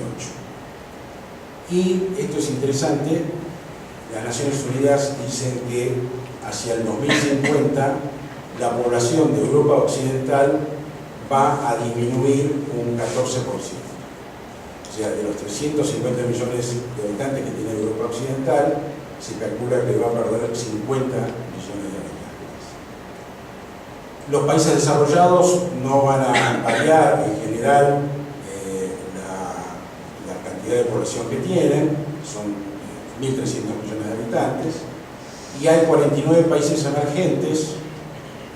Speaker 2: Y esto es interesante, las Naciones Unidas dicen que hacia el 2050 la población de Europa Occidental va a disminuir un 14%. O sea, de los 350 millones de habitantes que tiene Europa Occidental, se calcula que va a perder 50 millones de habitantes. Los países desarrollados no van a variar en general la cantidad de población que tienen, son 1.300 millones de habitantes, y hay 49 países emergentes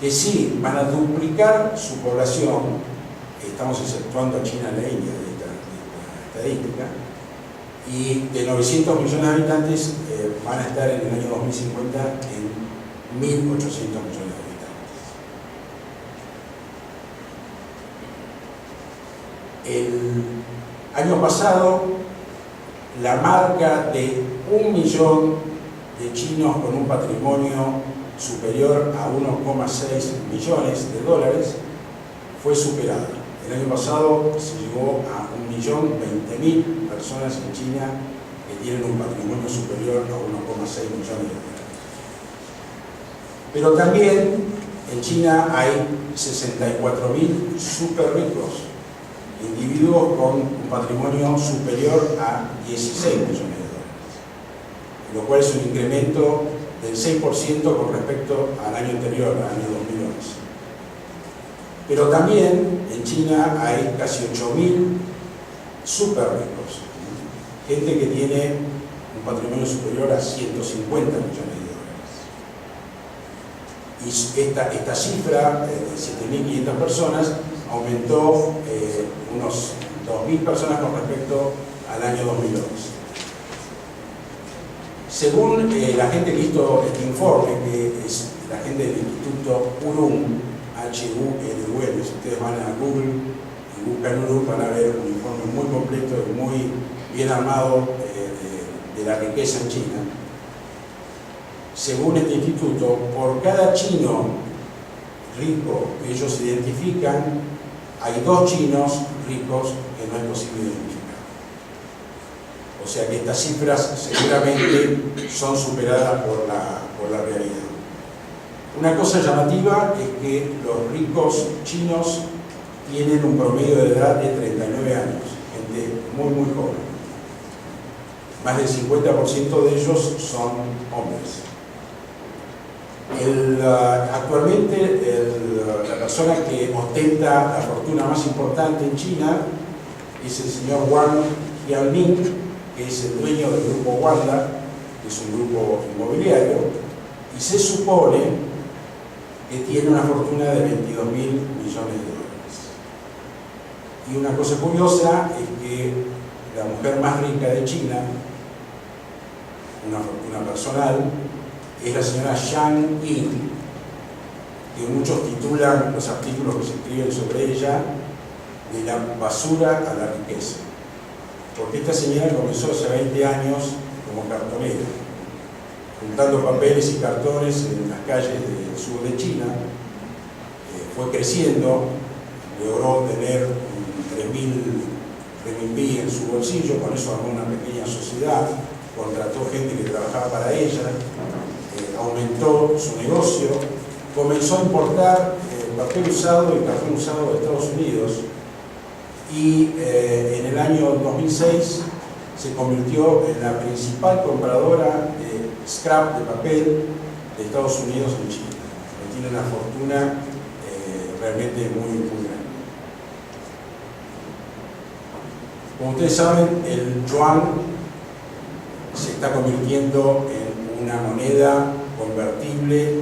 Speaker 2: que sí van a duplicar su población, estamos exceptuando a China y la India de esta estadística, y de 900 millones de habitantes van a estar en el año 2050 en 1.800 millones de habitantes. El año pasado, la marca de 1 millón de chinos con un patrimonio superior a 1,6 millones de dólares fue superada. El año pasado se llegó a 1.020.000 personas en China que tienen un patrimonio superior a 1,6 millones de dólares. Pero también en China hay 64.000 super ricos, individuos con un patrimonio superior a 16 millones de dólares, lo cual es un incremento del 6% con respecto al año anterior, al año 2011. Pero también en China hay casi 8.000 super ricos, gente que tiene un patrimonio superior a 150 millones de dólares. Y esta cifra de 7.500 personas aumentó unos 2.000 personas con respecto al año 2011. Según la gente que hizo este informe, que es la gente del Instituto Hurun, HULUM, si ustedes van a Google y buscan Hurun, van a ver un informe muy completo y muy bien armado de la riqueza en China. Según este instituto, por cada chino rico que ellos identifican, hay 2 chinos ricos que no es posible identificar. O sea que estas cifras seguramente son superadas por la realidad. Una cosa llamativa es que los ricos chinos tienen un promedio de edad de 39 años, gente muy muy joven. Más del 50% de ellos son hombres. Actualmente la persona que ostenta la fortuna más importante en China es el señor Wang Jianming, que es el dueño del grupo Wanda, que es un grupo inmobiliario, y se supone que tiene una fortuna de 22.000 millones de dólares. Y una cosa curiosa es que la mujer más rica de China, una fortuna personal, es la señora Zhang Ying, que muchos titulan los artículos que se escriben sobre ella de la basura a la riqueza. Porque esta señora comenzó hace 20 años como cartonera, juntando papeles y cartones en las calles del sur de China. Fue creciendo, logró tener 3.000 renminbi en su bolsillo, con eso armó una pequeña sociedad, contrató gente que trabajaba para ella, aumentó su negocio, comenzó a importar papel usado y cartón usado de Estados Unidos, y en el año 2006 se convirtió en la principal compradora de scrap de papel de Estados Unidos en China. Tiene una fortuna realmente muy grande. Como ustedes saben, el yuan se está convirtiendo en una moneda convertible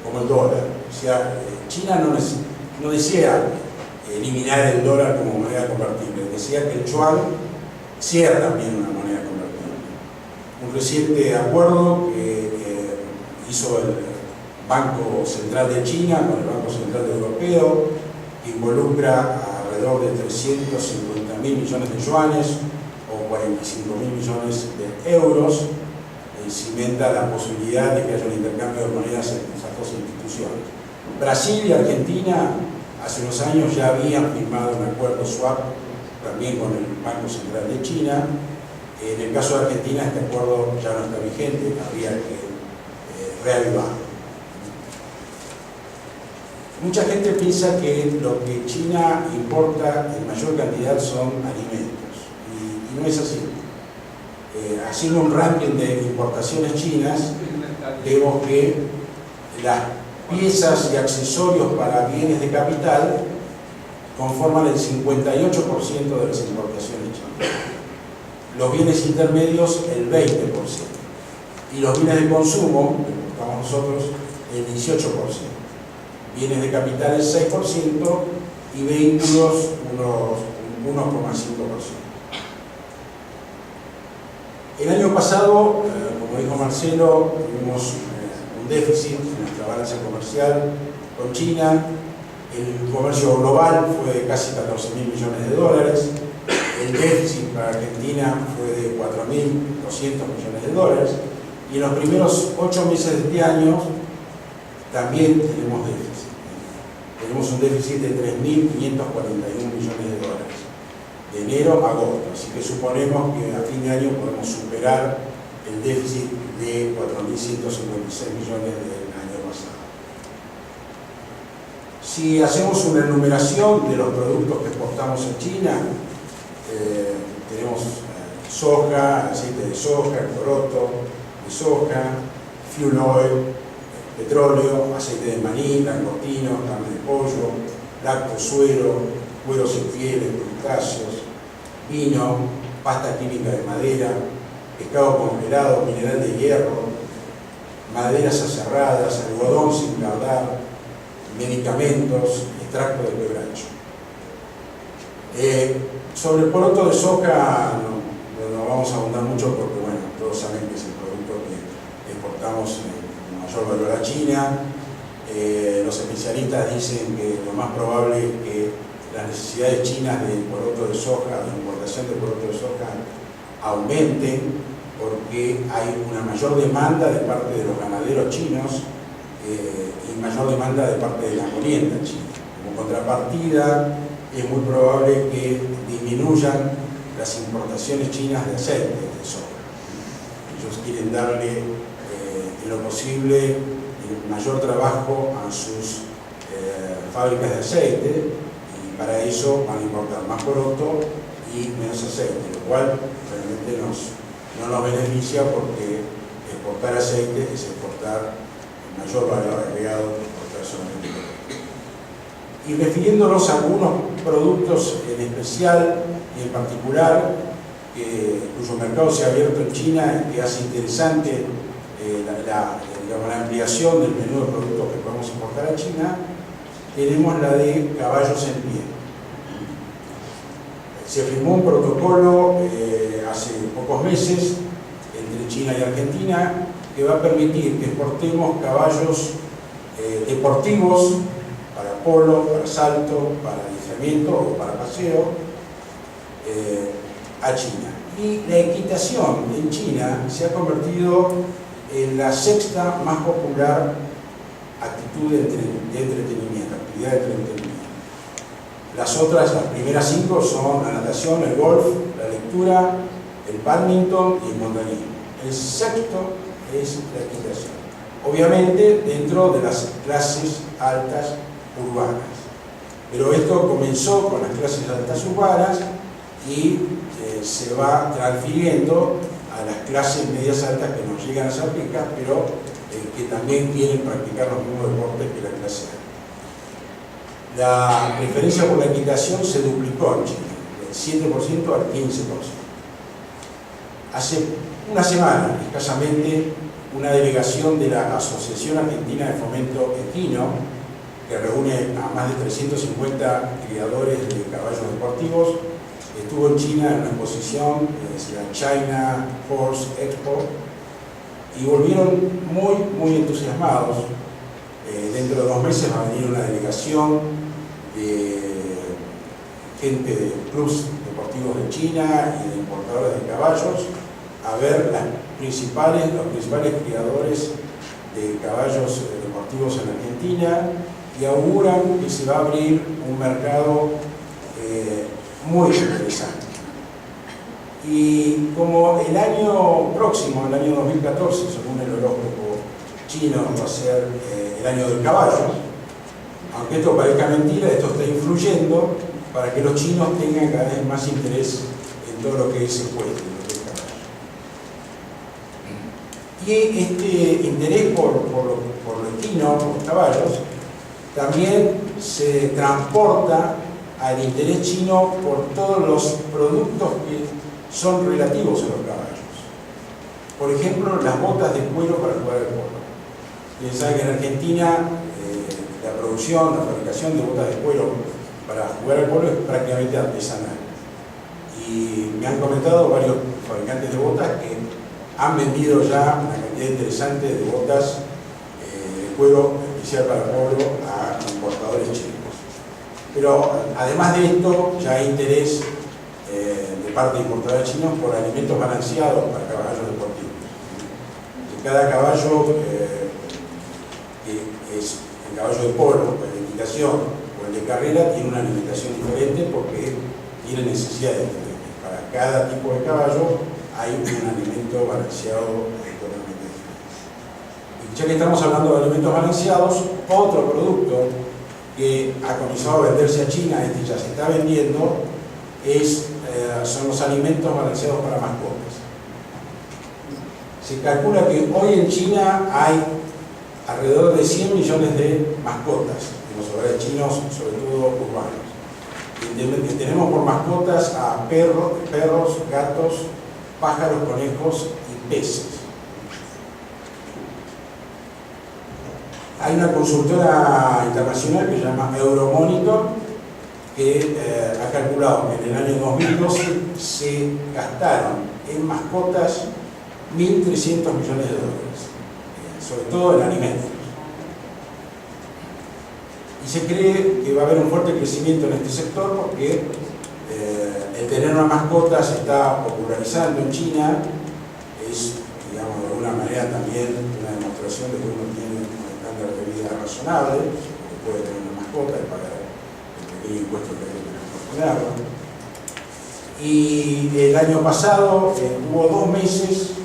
Speaker 2: como el dólar. O sea, China no desea eliminar el dólar como moneda convertible. Decía que el yuan sí era también una moneda convertible. Un reciente acuerdo que hizo el Banco Central de China con el Banco Central Europeo, que involucra alrededor de 350.000 millones de yuanes o 45.000 millones de euros, cimenta la posibilidad de que haya un intercambio de monedas entre esas dos instituciones. Brasil y Argentina hace unos años ya habían firmado un acuerdo swap también con el Banco Central de China. En el caso de Argentina este acuerdo ya no está vigente, habría que reavivarlo. Mucha gente piensa que lo que China importa en mayor cantidad son alimentos, y no es así. Haciendo un ranking de importaciones chinas, vemos que las piezas y accesorios para bienes de capital conforman el 58% de las importaciones chinas. Los bienes intermedios el 20%. Y los bienes de consumo, que importamos nosotros, el 18%. Bienes de capital el 6% y vehículos unos 1,5%. El año pasado, como dijo Marcelo, tuvimos un déficit en nuestra balanza comercial con China. El comercio global fue de casi 14.000 millones de dólares. El déficit para Argentina fue de 4.200 millones de dólares. Y en los primeros 8 meses de este año también tenemos déficit. Tenemos un déficit de 3.541 millones de dólares, de enero a agosto. Así que suponemos que a fin de año podemos superar el déficit de 4.156 millones del año pasado. Si hacemos una enumeración de los productos que exportamos en China, tenemos soja, aceite de soja, coroto de soja, fuel oil, petróleo, aceite de maní, langostino, carne de pollo, lácteos, suero, cueros en pieles, crustáceos, vino, pasta química de madera, pescado congelado, mineral de hierro, maderas aserradas, algodón sin cardar, medicamentos, extracto de quebracho. Sobre el poroto de soja no vamos a abundar mucho porque, bueno, todos saben que es el producto que exportamos en mayor valor a China. Los especialistas dicen que lo más probable es que las necesidades chinas de poroto de soja, de importación de poroto de soja, aumenten porque hay una mayor demanda de parte de los ganaderos chinos y mayor demanda de parte de la molienda china. Como contrapartida, es muy probable que disminuyan las importaciones chinas de aceite de soja. Ellos quieren darle en lo posible el mayor trabajo a sus fábricas de aceite, y para eso van a importar más poroto y menos aceite, lo cual realmente no nos beneficia porque exportar aceite es exportar el mayor valor agregado que exportar solamente poroto. Y refiriéndonos a algunos productos en especial y en particular, cuyo mercado se ha abierto en China y que hace interesante la ampliación del menú de productos que podemos importar a China, tenemos la de caballos en pie. Se firmó un protocolo hace pocos meses entre China y Argentina que va a permitir que exportemos caballos deportivos para polo, para salto, para adiestramiento o para paseo a China. Y la equitación en China se ha convertido en la sexta más popular actividad de entretenimiento. Las primeras 5 son la natación, el golf, la lectura, el bádminton y el montañismo. El sexto es la equitación. Obviamente dentro de las clases altas urbanas. Pero esto comenzó con las clases altas urbanas y se va transfiriendo a las clases medias altas que nos llegan a ser ricas, pero que también quieren practicar los mismos deportes que la clase alta. La preferencia por la equitación se duplicó en Chile, del 7% al 15%. Hace una semana, escasamente, una delegación de la Asociación Argentina de Fomento Equino que reúne a más de 350 criadores de caballos deportivos. Estuvo en China en una exposición, la China Horse Expo, y volvieron muy entusiasmados. Dentro de 2 meses va a venir una delegación de gente de clubes deportivos de China y de importadores de caballos a ver los principales criadores de caballos deportivos en Argentina, y auguran que se va a abrir un mercado muy interesante. Y como el año próximo, el año 2014, según el horóscopo chino, va a ser el año del caballo, aunque esto parezca mentira, esto está influyendo para que los chinos tengan cada vez más interés en todo lo que es el juego, lo que es caballo. Y este interés por lo equino, por los caballos, también se transporta al interés chino por todos los productos que son relativos a los caballos. Por ejemplo, las botas de cuero para jugar al polo. Ustedes saben que en Argentina la producción, la fabricación de botas de cuero para jugar al polo es prácticamente artesanal. Y me han comentado varios fabricantes de botas que han vendido ya una cantidad interesante de botas de cuero especial para polo a importadores chinos. Pero además de esto, ya hay interés de parte de importadores chinos por alimentos balanceados para caballos deportivos. Cada caballo que es el caballo de polo, el de equitación o el de carrera, tiene una alimentación diferente porque tiene necesidades diferentes. Para cada tipo de caballo hay un alimento balanceado totalmente diferente. Y ya que estamos hablando de alimentos balanceados, otro producto que ha comenzado a venderse a China, este ya se está vendiendo, son los alimentos balanceados para mascotas. Se calcula que hoy en China hay alrededor de 100 millones de mascotas en los hogares chinos, sobre todo urbanos. Y tenemos por mascotas a perros, gatos, pájaros, conejos y peces. Hay una consultora internacional que se llama Euromonitor, que ha calculado que en el año 2012 se gastaron en mascotas 1.300 millones de dólares, sobre todo en alimentos. Y se cree que va a haber un fuerte crecimiento en este sector porque el tener una mascota se está popularizando en China. Es, digamos, de alguna manera también una demostración de que uno tiene un estándar de vida razonable, que puede tener una mascota y pagar el pequeño impuesto que hay que tener por tenerlo. Y el año pasado hubo 2 meses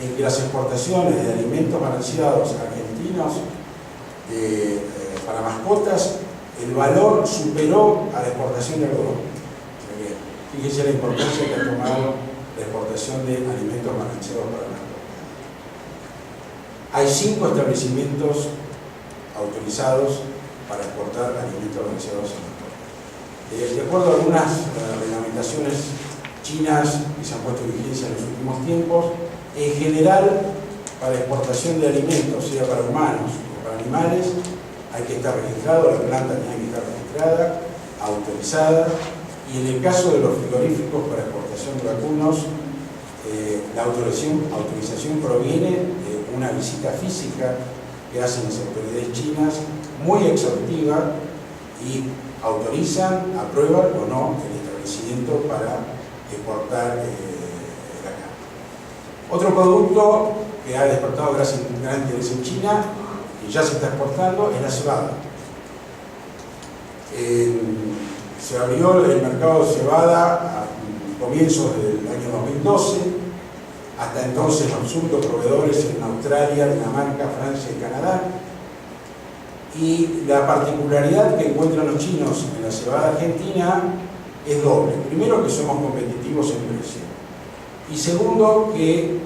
Speaker 2: en que las exportaciones de alimentos balanceados argentinos para mascotas, el valor superó a la exportación de algodón. Fíjense la importancia que ha tomado la exportación de alimentos balanceados para mascotas. Hay 5 establecimientos autorizados para exportar alimentos balanceados a mascotas. De acuerdo a algunas reglamentaciones chinas que se han puesto en vigencia en los últimos tiempos, en general, para exportación de alimentos, sea para humanos o para animales, hay que estar registrado, la planta tiene que estar registrada, autorizada, y en el caso de los frigoríficos para exportación de vacunos, la autorización proviene de una visita física que hacen las autoridades chinas, muy exhaustiva, y autorizan, aprueban o no el establecimiento para exportar la carne. Otro producto que ha despertado gran interés en China, que ya se está exportando, es la cebada. Se abrió el mercado de cebada a comienzos del año 2012. Hasta entonces los únicos proveedores en Australia, Dinamarca, Francia y Canadá. Y la particularidad que encuentran los chinos en la cebada argentina es doble. Primero, que somos competitivos en precio. Y segundo, que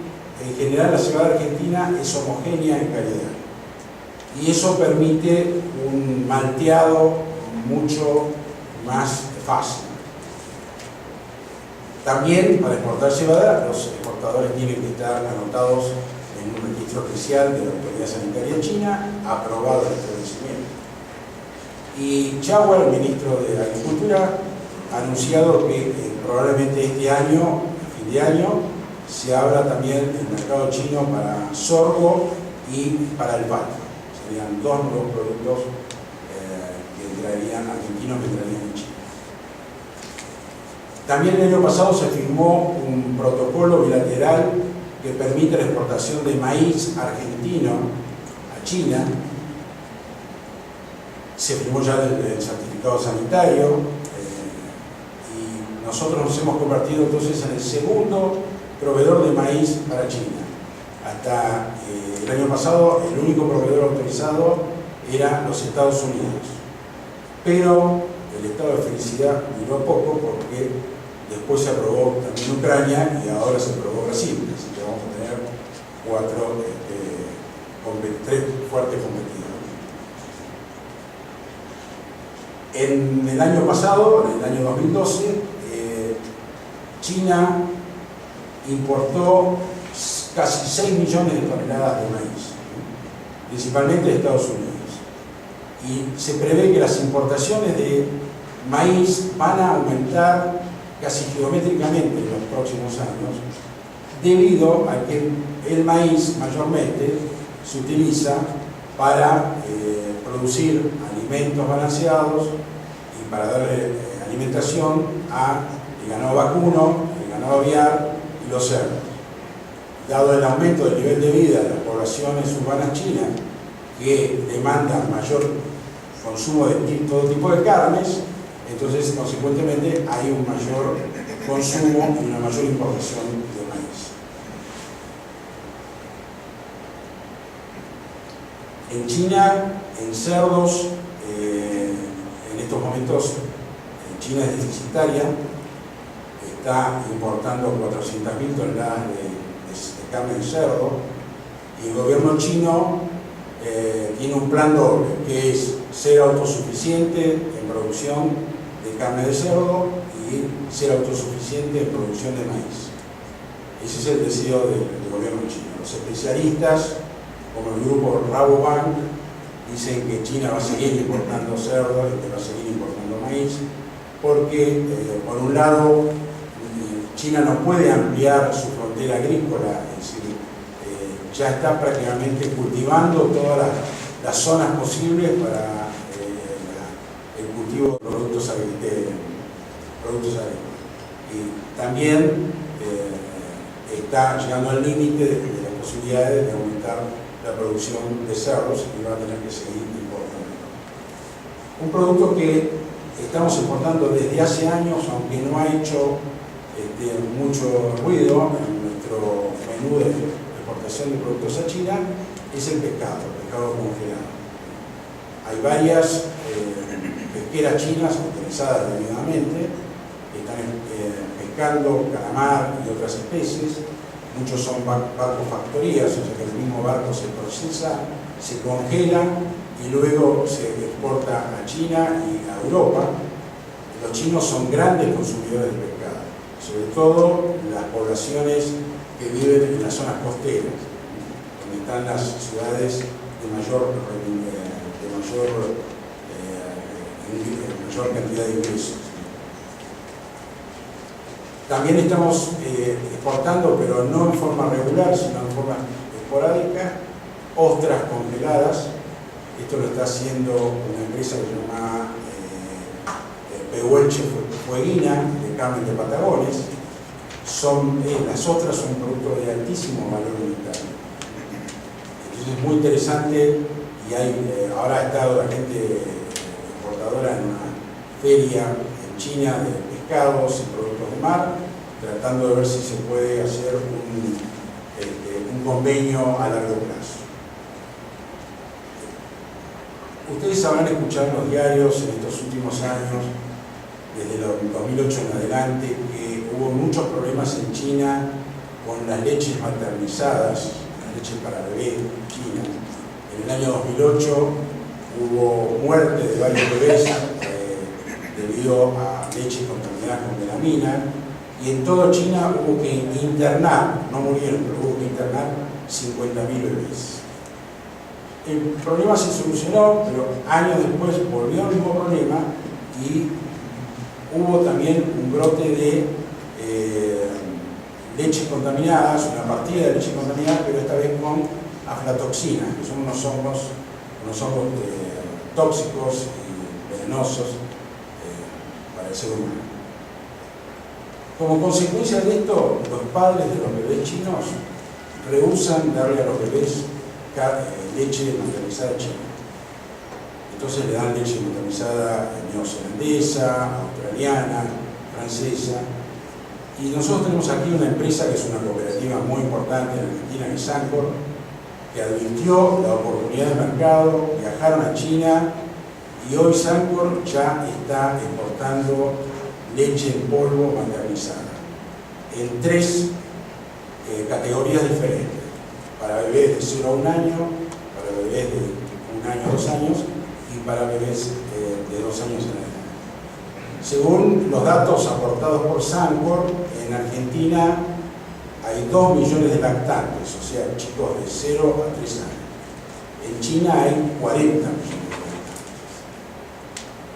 Speaker 2: en general la cebada argentina es homogénea en calidad. Y eso permite un malteado mucho más fácil. También, para exportar cebada, los exportadores tienen que estar anotados en un registro especial de la Autoridad Sanitaria China, aprobado el establecimiento. Y Chagua, el ministro de Agricultura, ha anunciado que probablemente este año, a fin de año, se abra también el mercado chino para sorgo y para el pato. Serían dos nuevos productos argentinos que entrarían en China. También el año pasado se firmó un protocolo bilateral que permite la exportación de maíz argentino a China. Se firmó ya el certificado sanitario y nosotros nos hemos convertido entonces en el segundo proveedor de maíz para China. Hasta el año pasado el único proveedor autorizado era los Estados Unidos. Pero el estado de felicidad duró poco porque después se aprobó también Ucrania y ahora se aprobó Brasil. Así que vamos a tener tres fuertes competidores. En el año pasado, en el año 2012, China importó casi 6 millones de toneladas de maíz, principalmente de Estados Unidos. Y se prevé que las importaciones de maíz van a aumentar casi geométricamente en los próximos años, debido a que el maíz mayormente se utiliza para producir alimentos balanceados y para darle alimentación al ganado vacuno, el ganado aviar y los cerdos. Dado el aumento del nivel de vida de las poblaciones urbanas chinas, que demandan mayor consumo de todo tipo de carnes, entonces consecuentemente hay un mayor consumo y una mayor importación de maíz. En China, en cerdos, en estos momentos China es deficitaria, está importando 400.000 toneladas de carne de cerdo, y el gobierno chino tiene un plan doble, que es ser autosuficiente en producción de carne de cerdo y ser autosuficiente en producción de maíz. Ese es el deseo del gobierno chino. Los especialistas, como el grupo Rabobank, dicen que China va a seguir importando cerdo y que va a seguir importando maíz, porque por un lado China no puede ampliar su frontera agrícola, es decir, ya está prácticamente cultivando todas las zonas posibles para el cultivo de productos agrícolas. Y también está llegando al límite de las posibilidades de aumentar la producción de cerdos y va a tener que seguir importando. Un producto que estamos importando desde hace años, aunque no ha hecho mucho ruido en nuestro menú de exportación de productos a China, es el pescado congelado. Hay varias pesqueras chinas autorizadas debidamente que están pescando calamar y otras especies. Muchos son barcos factorías, o sea que el mismo barco se procesa, se congela y luego se exporta a China y a Europa. Los chinos son grandes consumidores de pescado, sobre todo las poblaciones que viven en las zonas costeras, donde están las ciudades de mayor cantidad de ingresos. También estamos exportando, pero no en forma regular, sino en forma esporádica, ostras congeladas. Esto lo está haciendo una empresa que se llama Pehuelche Fueguina, de Carmen de Patagones. Las ostras son un producto de altísimo valor unitario. Entonces es muy interesante y ahora ha estado la gente exportadora en una feria en China de pescados y productos de mar, tratando de ver si se puede hacer un convenio a largo plazo. Ustedes habrán escuchado en los diarios en estos últimos años, desde el 2008 en adelante, que hubo muchos problemas en China con las leches maternizadas, las leches para bebé en China. En el año 2008 hubo muerte de varios bebés debido a leches contaminadas con melamina, y en toda China hubo que internar, no murieron, pero hubo que internar 50.000 bebés. El problema se solucionó, pero años después volvió el mismo problema y hubo también un brote de leches contaminadas, una partida de leche contaminada, pero esta vez con aflatoxinas, que son unos hongos tóxicos y venenosos para el ser humano. Como consecuencia de esto, los padres de los bebés chinos rehúsan darle a los bebés leche maternizzata china. Entonces le dan leche maternizzata neozelandesa, australiana, francesa. Y nosotros tenemos aquí una empresa que es una cooperativa muy importante en Argentina, que es Sancor, que advirtió la oportunidad de mercado, viajaron a China y hoy Sancor ya está exportando leche en polvo maternizada en 3 categorías diferentes: para bebés de 0 a 1 año, para bebés de 1 año a 2 años y para bebés de 2 años en adelante. Según los datos aportados por Sancor, en Argentina hay 2 millones de lactantes, o sea, chicos de 0 a 3 años. En China hay 40 millones de lactantes.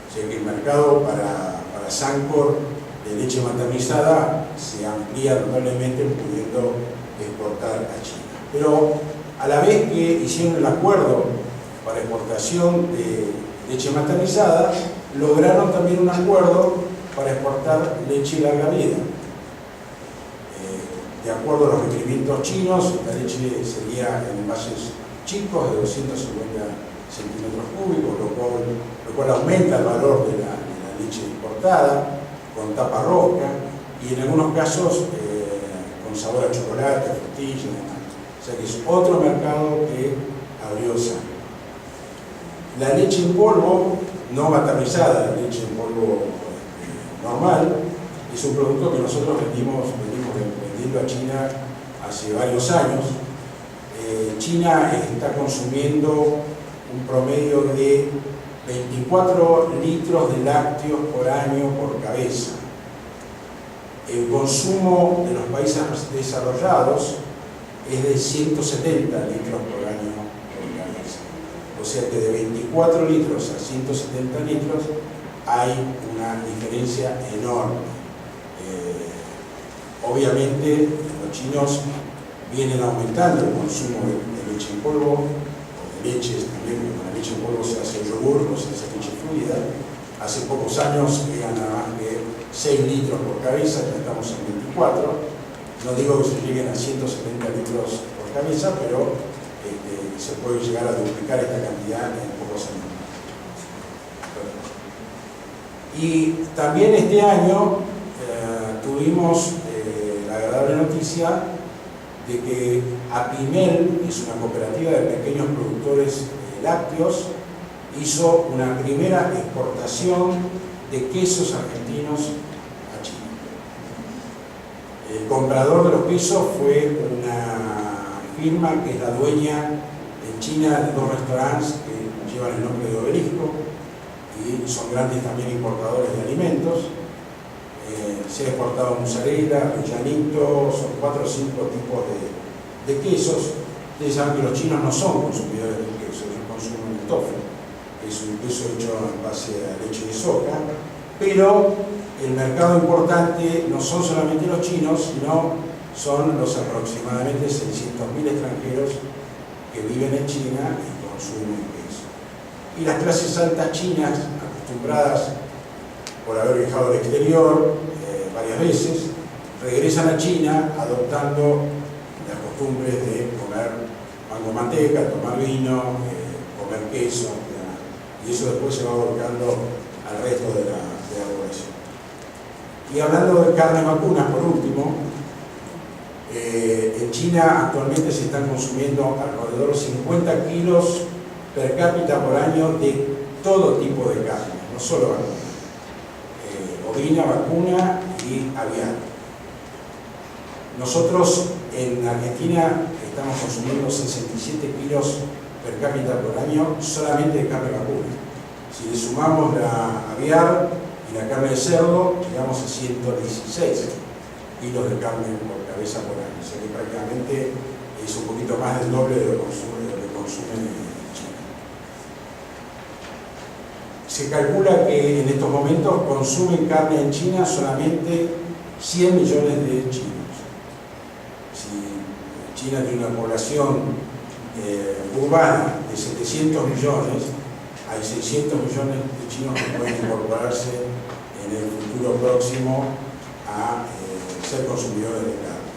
Speaker 2: O sea que el mercado para Sancor de leche maternizada se amplía notablemente, pudiendo exportar a China. Pero a la vez que hicieron el acuerdo para exportación de leche maternizada, lograron también un acuerdo para exportar leche larga vida. De acuerdo a los requerimientos chinos, esta leche sería en envases chicos de 250 centímetros cúbicos, lo cual aumenta el valor de la leche importada, con tapa roca y en algunos casos con sabor a chocolate, a frutilla y demás. O sea que es otro mercado que abrió Sancor. La leche en polvo, no maternizada, la leche en polvo normal, es un producto que nosotros venimos vendiendo a China hace varios años. China está consumiendo un promedio de 24 litros de lácteos por año por cabeza. El consumo de los países desarrollados es de 170 litros por año por cabeza. O sea que de 24 litros a 170 litros hay una diferencia enorme. Obviamente los chinos vienen aumentando el consumo de leche en polvo, o de leches también, porque con la leche en polvo se hace yogur, no se hace leche fluida. Hace pocos años eran nada más que 6 litros por cabeza, ya estamos en 24. No digo que se lleguen a 170 litros por cabeza, pero se puede llegar a duplicar esta cantidad en pocos años. Y también este año tuvimos la agradable noticia de que Apimel, que es una cooperativa de pequeños productores lácteos, hizo una primera exportación de quesos argentinos a China. El comprador de los quesos fue una firma que es la dueña en China de 2 restaurantes que llevan el nombre de Obelisco y son grandes también importadores de alimentos. Se ha exportado mozzarella, rellanito, son 4 o 5 tipos de quesos. Ustedes saben que los chinos no son consumidores de queso, ellos consumen el tofu, que es un queso hecho en base a leche de soja, pero el mercado importante no son solamente los chinos, sino son los aproximadamente 600.000 extranjeros que viven en China y consumen queso. Y las clases altas chinas, acostumbradas por haber viajado al exterior varias veces, regresan a China adoptando las costumbres de comer pan con manteca, tomar vino, comer queso, y eso después se va volcando al resto de la población. Y hablando de carnes vacunas, por último, en China actualmente se están consumiendo alrededor de 50 kilos per cápita por año de todo tipo de carne, no solo vacuna. Ovina, vacuna y aviar. Nosotros en Argentina estamos consumiendo 67 kilos per cápita por año solamente de carne vacuna. Si le sumamos la aviar y la carne de cerdo, llegamos a 116 kilos de carne por cabeza por año. O sea que prácticamente es un poquito más del doble de lo que consume China. Se calcula que en estos momentos consumen carne en China solamente 100 millones de chinos. Si China tiene una población urbana de 700 millones, hay 600 millones de chinos que pueden incorporarse en el futuro próximo a ser consumidores de carne.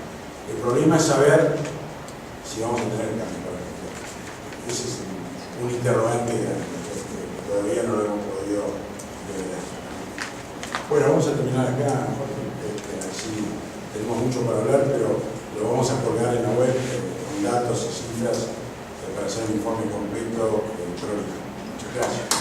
Speaker 2: El problema es saber si vamos a tener carne para el futuro. Ese es un interrogante que todavía no lo hemos podido revelar. Bueno, vamos a terminar acá, Jorge, así tenemos mucho para hablar, pero lo vamos a colgar en la web con datos y cifras para hacer un informe completo crónico. Muchas gracias.